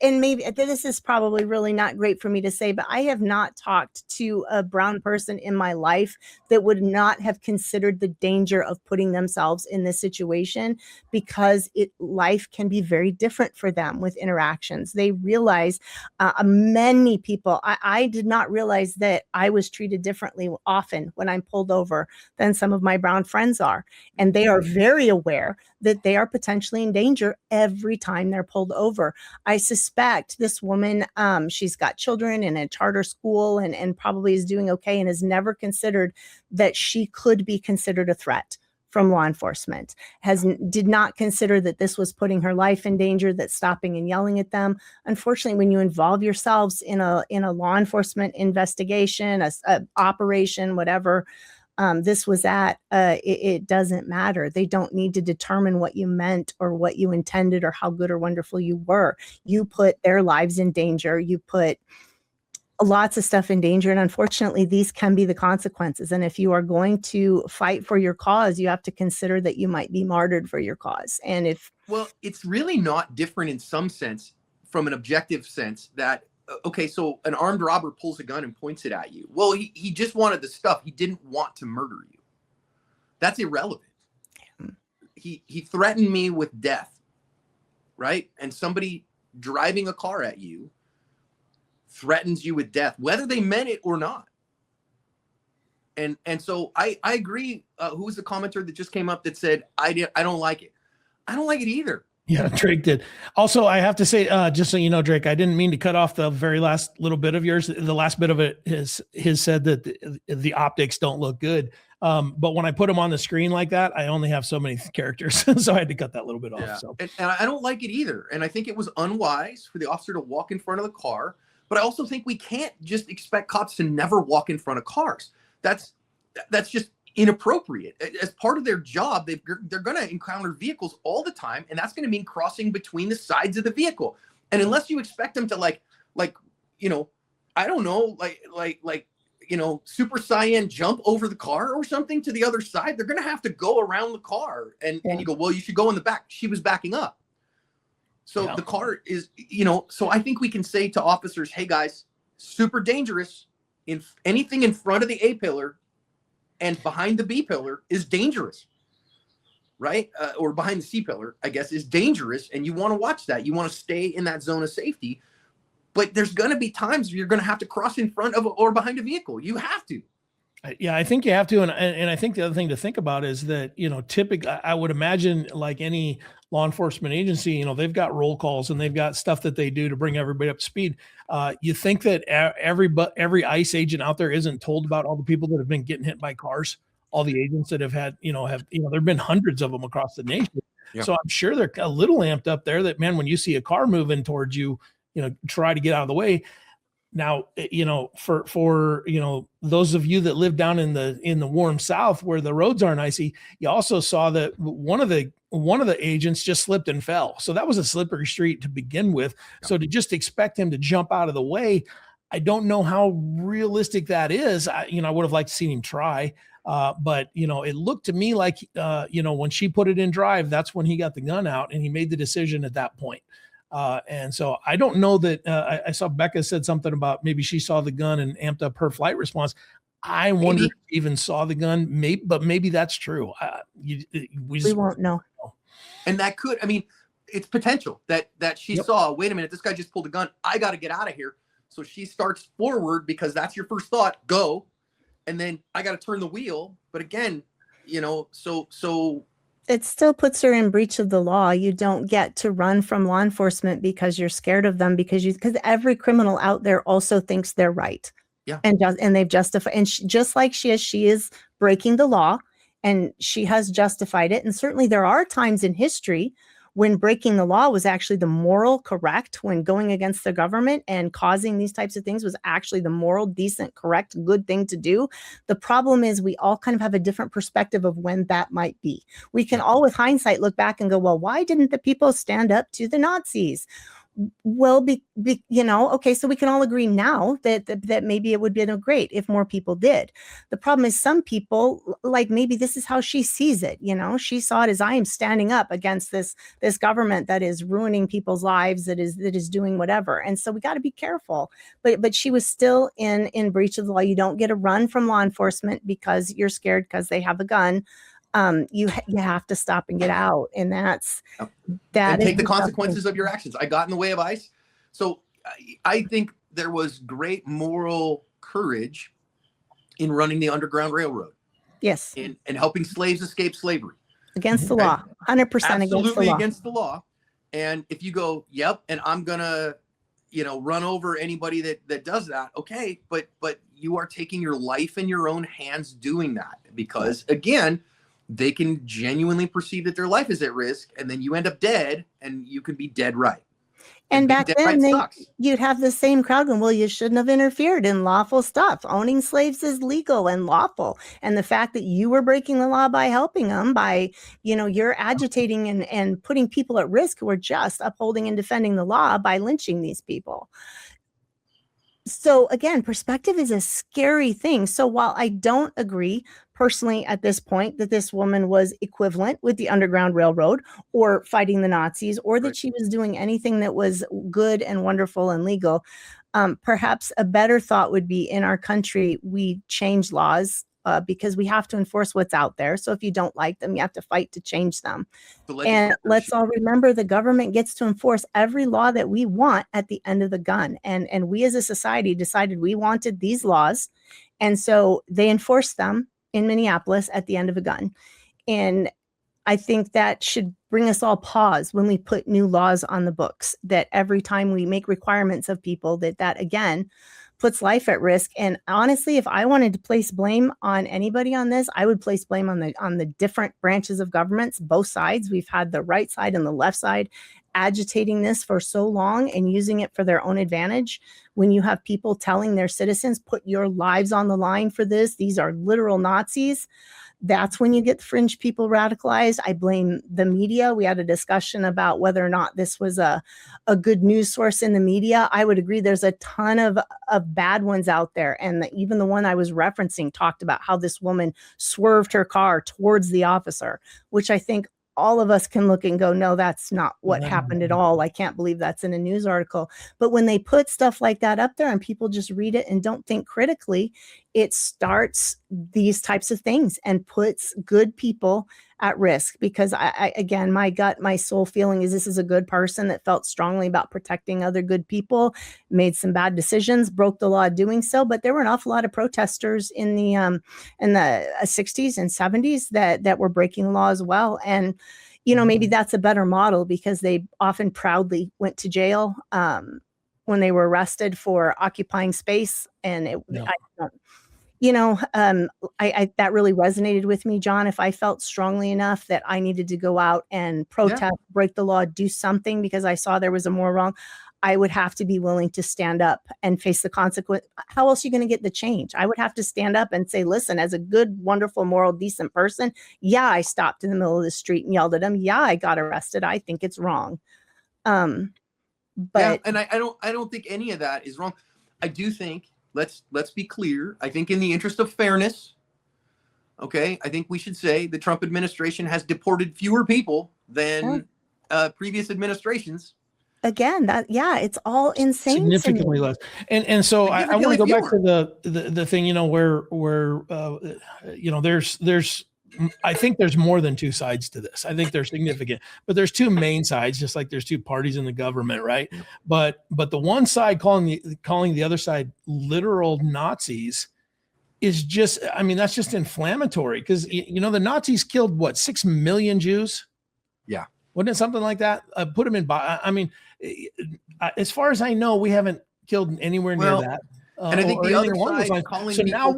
and maybe this is probably really not great for me to say, but I have not talked to a brown person in my life that would not have considered the danger of putting themselves in this situation because life can be very different for them with interactions. They realize many people, I did not realize that I was treated differently often when I'm pulled over than some of my brown friends are. And they are very aware that they are potentially in danger every time they're pulled over. I suspect this woman, she's got children in a charter school and probably is doing okay and has never considered that she could be considered a threat from law enforcement, did not consider that this was putting her life in danger, that stopping and yelling at them. Unfortunately, when you involve yourselves in a law enforcement investigation, a operation, whatever, this was at, it doesn't matter. They don't need to determine what you meant or what you intended or how good or wonderful you were. You put their lives in danger. You put lots of stuff in danger. And unfortunately, these can be the consequences. And if you are going to fight for your cause, you have to consider that you might be martyred for your cause. And well, it's really not different in some sense from an objective sense that, okay, so an armed robber pulls a gun and points it at you. Well, he just wanted the stuff. He didn't want to murder you. That's irrelevant. He threatened me with death, right? And somebody driving a car at you threatens you with death, whether they meant it or not. And so I agree. Who was the commenter that just came up that said, I don't like it. I don't like it either. Yeah, Drake did. Also, I have to say, just so you know, Drake, I didn't mean to cut off the very last little bit of yours. The last bit of it is his said that the optics don't look good. But when I put them on the screen like that, I only have so many characters. So I had to cut that little bit off. Yeah. So and I don't like it either. And I think it was unwise for the officer to walk in front of the car. But I also think we can't just expect cops to never walk in front of cars. That's just inappropriate. As part of their job, they're going to encounter vehicles all the time, and that's going to mean crossing between the sides of the vehicle. And unless you expect them to like you know, I don't know, like you know, Super Saiyan jump over the car or something to the other side, they're going to have to go around the car. And you go, well, you should go in the back. She was backing up. So the car is, you know, so I think we can say to officers, hey guys, super dangerous. Anything in front of the A pillar and behind the B pillar is dangerous, right? Or behind the C pillar, I guess, is dangerous. And you want to watch that. You want to stay in that zone of safety. But there's going to be times where you're going to have to cross in front of or behind a vehicle. You have to. Yeah, I think you have to. And I think the other thing to think about is that, you know, typically I would imagine like any law enforcement agency, you know, they've got roll calls and they've got stuff that they do to bring everybody up to speed. You think that every ICE agent out there isn't told about all the people that have been getting hit by cars, all the agents that have there've been hundreds of them across the nation. Yeah. So I'm sure they're a little amped up there that, man, when you see a car moving towards you, you know, try to get out of the way. Now, you know, for you know, those of you that live down in the warm South where the roads aren't icy, you also saw that one of the agents just slipped and fell. So that was a slippery street to begin with. So to just expect him to jump out of the way, I don't know how realistic that is. I would have liked to see him try. But, you know, it looked to me like, you know, when she put it in drive, that's when he got the gun out and he made the decision at that point. And so I don't know that I saw Becca said something about maybe she saw the gun and amped up her flight response. I wonder if she even saw the gun, but maybe that's true. We won't know. And that could, I mean, it's potential that she saw, wait a minute, this guy just pulled a gun. I got to get out of here. So she starts forward because that's your first thought, go. And then I got to turn the wheel. But again, you know, so it still puts her in breach of the law. You don't get to run from law enforcement because you're scared of them, because every criminal out there also thinks they're right. Yeah. And they've justified, and just like she is breaking the law, and she has justified it. And certainly there are times in history when breaking the law was actually the moral correct, when going against the government and causing these types of things was actually the moral, decent, correct, good thing to do. The problem is we all kind of have a different perspective of when that might be. We can all, with hindsight, look back and go, well, why didn't the people stand up to the Nazis? Well, you know, okay, so we can all agree now that maybe it would be great if more people did. The problem is some people, like maybe this is how she sees it. You know, she saw it as, I am standing up against this government that is ruining people's lives, that is doing whatever. And so we got to be careful. But she was still in breach of the law. You don't get a run from law enforcement because you're scared because they have a gun. You have to stop and get out, and that's that. And take the consequences of your actions. I got in the way of ICE, so I think there was great moral courage in running the Underground Railroad. Yes, and helping slaves escape slavery against the law, 100% absolutely against the law. And if you go, yep, and I'm gonna, you know, run over anybody that does that, okay, but you are taking your life in your own hands doing that, because again, they can genuinely perceive that their life is at risk, and then you end up dead, and you can be dead right. And back then, sucks. you'd have the same crowd going, well, you shouldn't have interfered in lawful stuff. Owning slaves is legal and lawful. And the fact that you were breaking the law by helping them, by, you're agitating and putting people at risk who are just upholding and defending the law by lynching these people. So again, perspective is a scary thing. So while I don't agree personally at this point that this woman was equivalent with the Underground Railroad or fighting the Nazis, or that she was doing anything that was good and wonderful and legal, perhaps a better thought would be, in our country, we change laws because we have to enforce what's out there. So if you don't like them, you have to fight to change them. And let's all remember, the government gets to enforce every law that we want at the end of the gun. And we as a society decided we wanted these laws. And so they enforced them in Minneapolis at the end of a gun. And I think that should bring us all pause when we put new laws on the books, that every time we make requirements of people, that again puts life at risk. And honestly, if I wanted to place blame on anybody on this, I would place blame on the different branches of governments, both sides. We've had the right side and the left side agitating this for so long and using it for their own advantage. When you have people telling their citizens, put your lives on the line for this, these are literal Nazis, that's when you get fringe people radicalized. I blame the media. We had a discussion about whether or not this was a good news source in the media. I would agree there's a ton of bad ones out there. And even the one I was referencing talked about how this woman swerved her car towards the officer, which I think all of us can look and go, no, that's not what happened at all. I can't believe that's in a news article. But when they put stuff like that up there and people just read it and don't think critically, it starts these types of things and puts good people at risk. Because I again, my gut, my soul feeling is this is a good person that felt strongly about protecting other good people, made some bad decisions, broke the law doing so. But there were an awful lot of protesters in the 60s and 70s that were breaking the law as well. And maybe that's a better model, because they often proudly went to jail when they were arrested for occupying space. And that really resonated with me, John. If I felt strongly enough that I needed to go out and protest, break the law, do something because I saw there was a more wrong, I would have to be willing to stand up and face the consequence. How else are you going to get the change? I would have to stand up and say, listen, as a good, wonderful, moral, decent person, yeah, I stopped in the middle of the street and yelled at him. Yeah, I got arrested. I think it's wrong. But and I don't think any of that is wrong. I do think, let's be clear. I think in the interest of fairness, okay, I think we should say the Trump administration has deported fewer people than previous administrations. Again, it's all insane. Significantly less. And so I want to go back to the thing, where there's I think there's more than two sides to this. I think they're significant, but there's two main sides, just like there's two parties in the government, right? But the one side calling the other side literal Nazis is just, that's just inflammatory, because the Nazis killed 6 million Jews? Yeah. Wasn't it something like that? Put them in. As far as I know, we haven't killed anywhere near that. And I think the other side calling, so now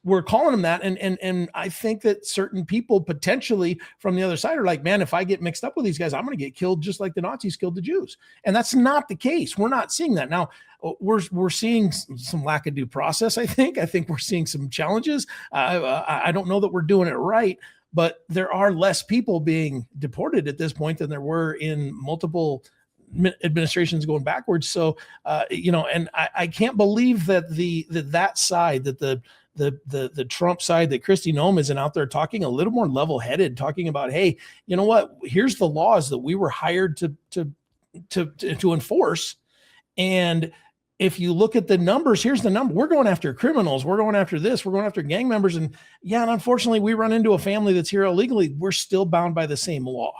we're calling them that, and I think that certain people potentially from the other side are like, man, if I get mixed up with these guys, I'm going to get killed just like the Nazis killed the Jews. And that's not the case. We're not seeing that now. We're seeing some lack of due process. I think we're seeing some challenges. I don't know that we're doing it right. But there are less people being deported at this point than there were in multiple administrations going backwards. So, and I can't believe that that side, that the Trump side, that Kristi Noem isn't out there talking a little more level-headed, talking about, hey, you know what? Here's the laws that we were hired to enforce, and if you look at the numbers, here's the number. We're going after criminals. We're going after this. We're going after gang members. And unfortunately, we run into a family that's here illegally. We're still bound by the same law.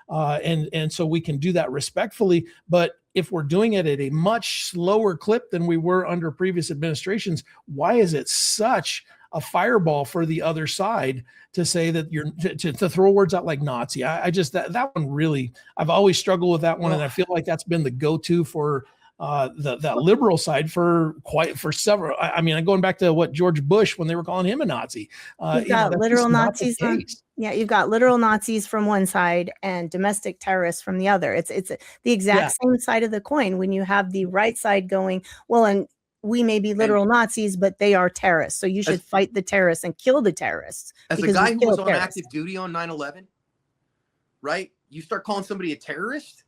And so we can do that respectfully. But if we're doing it at a much slower clip than we were under previous administrations, why is it such a fireball for the other side to say that you're to throw words out like Nazi? I just, that one really, I've always struggled with that one. And I feel like that's been the go-to for the liberal side for several. I mean, going back to what George Bush, when they were calling him a Nazi, you've got literal Nazis you've got literal Nazis from one side and domestic terrorists from the other. It's the exact same side of the coin. When you have the right side going, well, and we may be literal Nazis, but they are terrorists. So you should fight the terrorists and kill the terrorists. As a guy who was on active duty on 9/11, right? You start calling somebody a terrorist,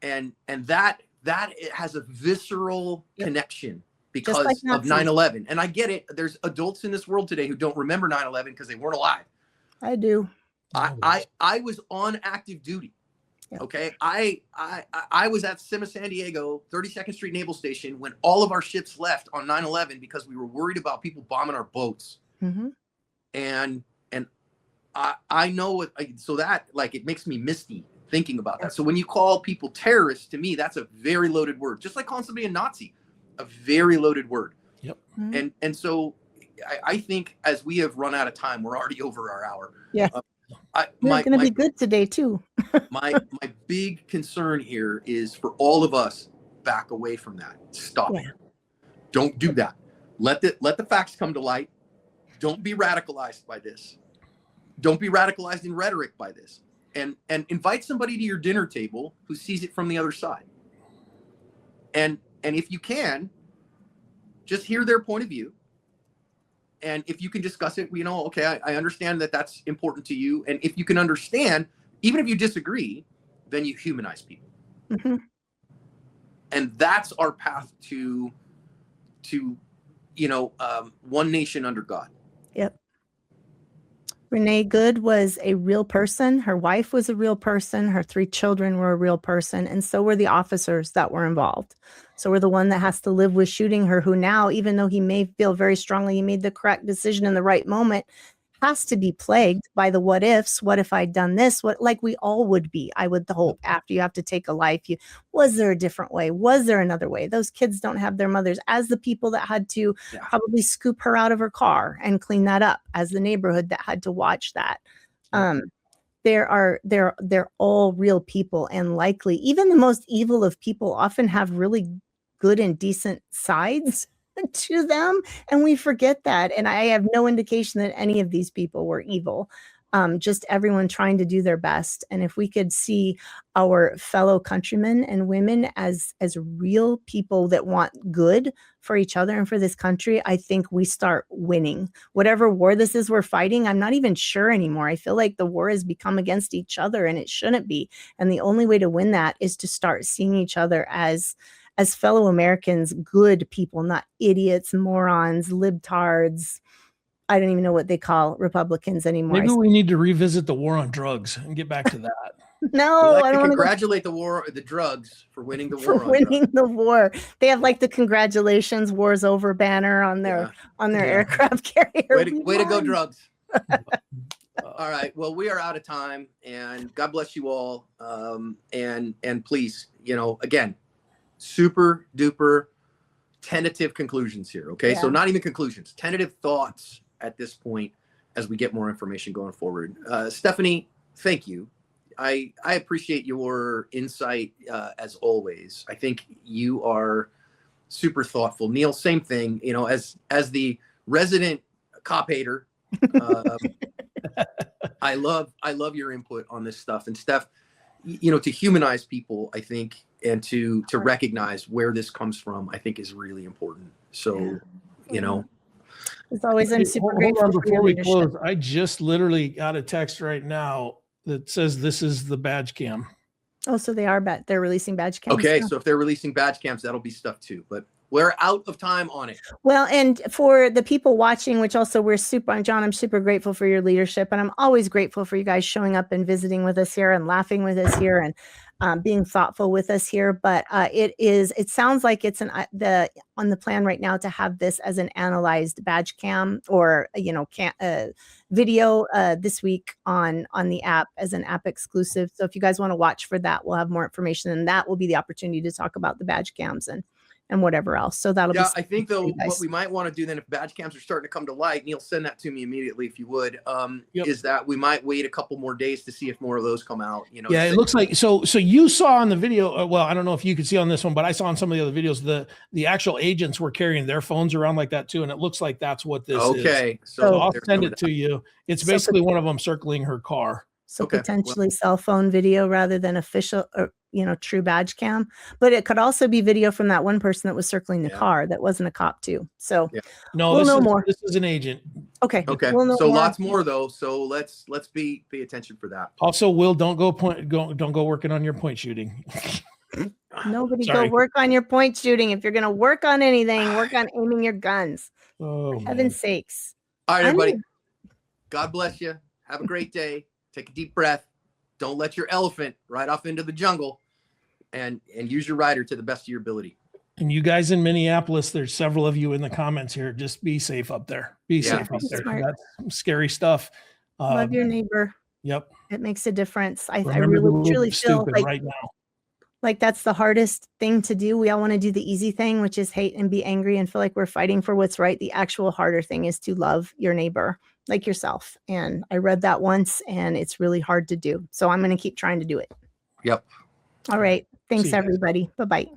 and that it has a visceral connection because of 9/11. And I get it. There's adults in this world today who don't remember 9/11 because they weren't alive. I do. I was on active duty. Yeah. Okay. I was at SEMA San Diego, 32nd Street Naval Station, when all of our ships left on 9/11 because we were worried about people bombing our boats. Mm-hmm. And I know it, so that, like, it makes me misty thinking about that. So when you call people terrorists, to me, that's a very loaded word. Just like calling somebody a Nazi, a very loaded word. Yep. Mm-hmm. And so I think as we have run out of time, we're already over our hour. Yeah. We're going to be good today too. my big concern here is for all of us, back away from that. Stop it. Don't do that. Let the facts come to light. Don't be radicalized by this. Don't be radicalized in rhetoric by this. And invite somebody to your dinner table who sees it from the other side. And if you can, just hear their point of view. And if you can discuss it, okay, I understand that that's important to you. And if you can understand, even if you disagree, then you humanize people. Mm-hmm. And that's our path to one nation under God. Yep. Renee Good was a real person. Her wife was a real person. Her 3 children were a real person. And so were the officers that were involved. So we're the one that has to live with shooting her, who now, even though he may feel very strongly he made the correct decision in the right moment, has to be plagued by the what ifs. What if I'd done this? What, like we all would be, I would hope, after you have to take a life. Was there a different way? Was there another way? Those kids don't have their mothers as the people that had to probably scoop her out of her car and clean that up, as the neighborhood that had to watch that. They're all real people, and likely even the most evil of people often have really good and decent sides to them, and we forget that. And I have no indication that any of these people were evil. Just everyone trying to do their best. And if we could see our fellow countrymen and women as real people that want good for each other and for this country, I think we start winning. Whatever war this is we're fighting, I'm not even sure anymore. I feel like the war has become against each other, and it shouldn't be. And the only way to win that is to start seeing each other as fellow Americans, good people, not idiots, morons, libtards. I don't even know what they call Republicans anymore. Maybe we need to revisit the war on drugs and get back to that. No, I don't want to congratulate the drugs for winning the war. For winning the war. They have like the congratulations, war's over banner on their aircraft carrier. Way to go, drugs. All right. Well, we are out of time, and God bless you all. And please, again, super duper tentative conclusions here. Okay. So not even conclusions, tentative thoughts at this point as we get more information going forward. Stephanie, thank you. I appreciate your insight as always. I think you are super thoughtful. Neil, same thing, as the resident cop hater. I love your input on this stuff. And Steph, to humanize people, I think, and to recognize where this comes from, I think is really important. So, as always, I'm super grateful. Before we close, I just literally got a text right now that says this is the badge cam. Oh, so they're releasing badge cams. Okay, so if they're releasing badge cams, that'll be stuff too. But we're out of time on it. Well, and for the people watching, which also John, I'm super grateful for your leadership, and I'm always grateful for you guys showing up and visiting with us here and laughing with us here and being thoughtful with us here. But it sounds like it's on the plan right now to have this as an analyzed badge cam or video this week on the app as an app exclusive. So if you guys want to watch for that, we'll have more information, and that will be the opportunity to talk about the badge cams and and whatever else. So that'll be. I think though what we might want to do then, if badge cams are starting to come to light, Neil, send that to me immediately if you would. Is that we might wait a couple more days to see if more of those come out. You know, yeah, it looks like so you saw on the video. Well, I don't know if you could see on this one, but I saw on some of the other videos the actual agents were carrying their phones around like that too, and it looks like that's what this is. Okay, so I'll send it to you. It's basically one of them circling her car. So potentially cell phone video rather than official, or, true badge cam. But it could also be video from that one person that was circling the car that wasn't a cop too. So no, we'll know more. This is an agent. Okay. We'll know so more. Lots more though. So let's pay attention for that. Also, Will, don't go working on your point shooting. Nobody go work on your point shooting. If you're going to work on anything, work on aiming your guns. Oh, for heaven's sakes. All right, everybody. God bless you. Have a great day. Take a deep breath. Don't let your elephant ride off into the jungle, and use your rider to the best of your ability. And you guys in Minneapolis, there's several of you in the comments here. Just be safe up there. Be safe up there. Smart. That's scary stuff. Love your neighbor. Yep. It makes a difference. I really truly feel like right now. Like that's the hardest thing to do. We all want to do the easy thing, which is hate and be angry and feel like we're fighting for what's right. The actual harder thing is to love your neighbor like yourself. And I read that once and it's really hard to do. So I'm going to keep trying to do it. Yep. All right. Thanks, everybody. Bye-bye.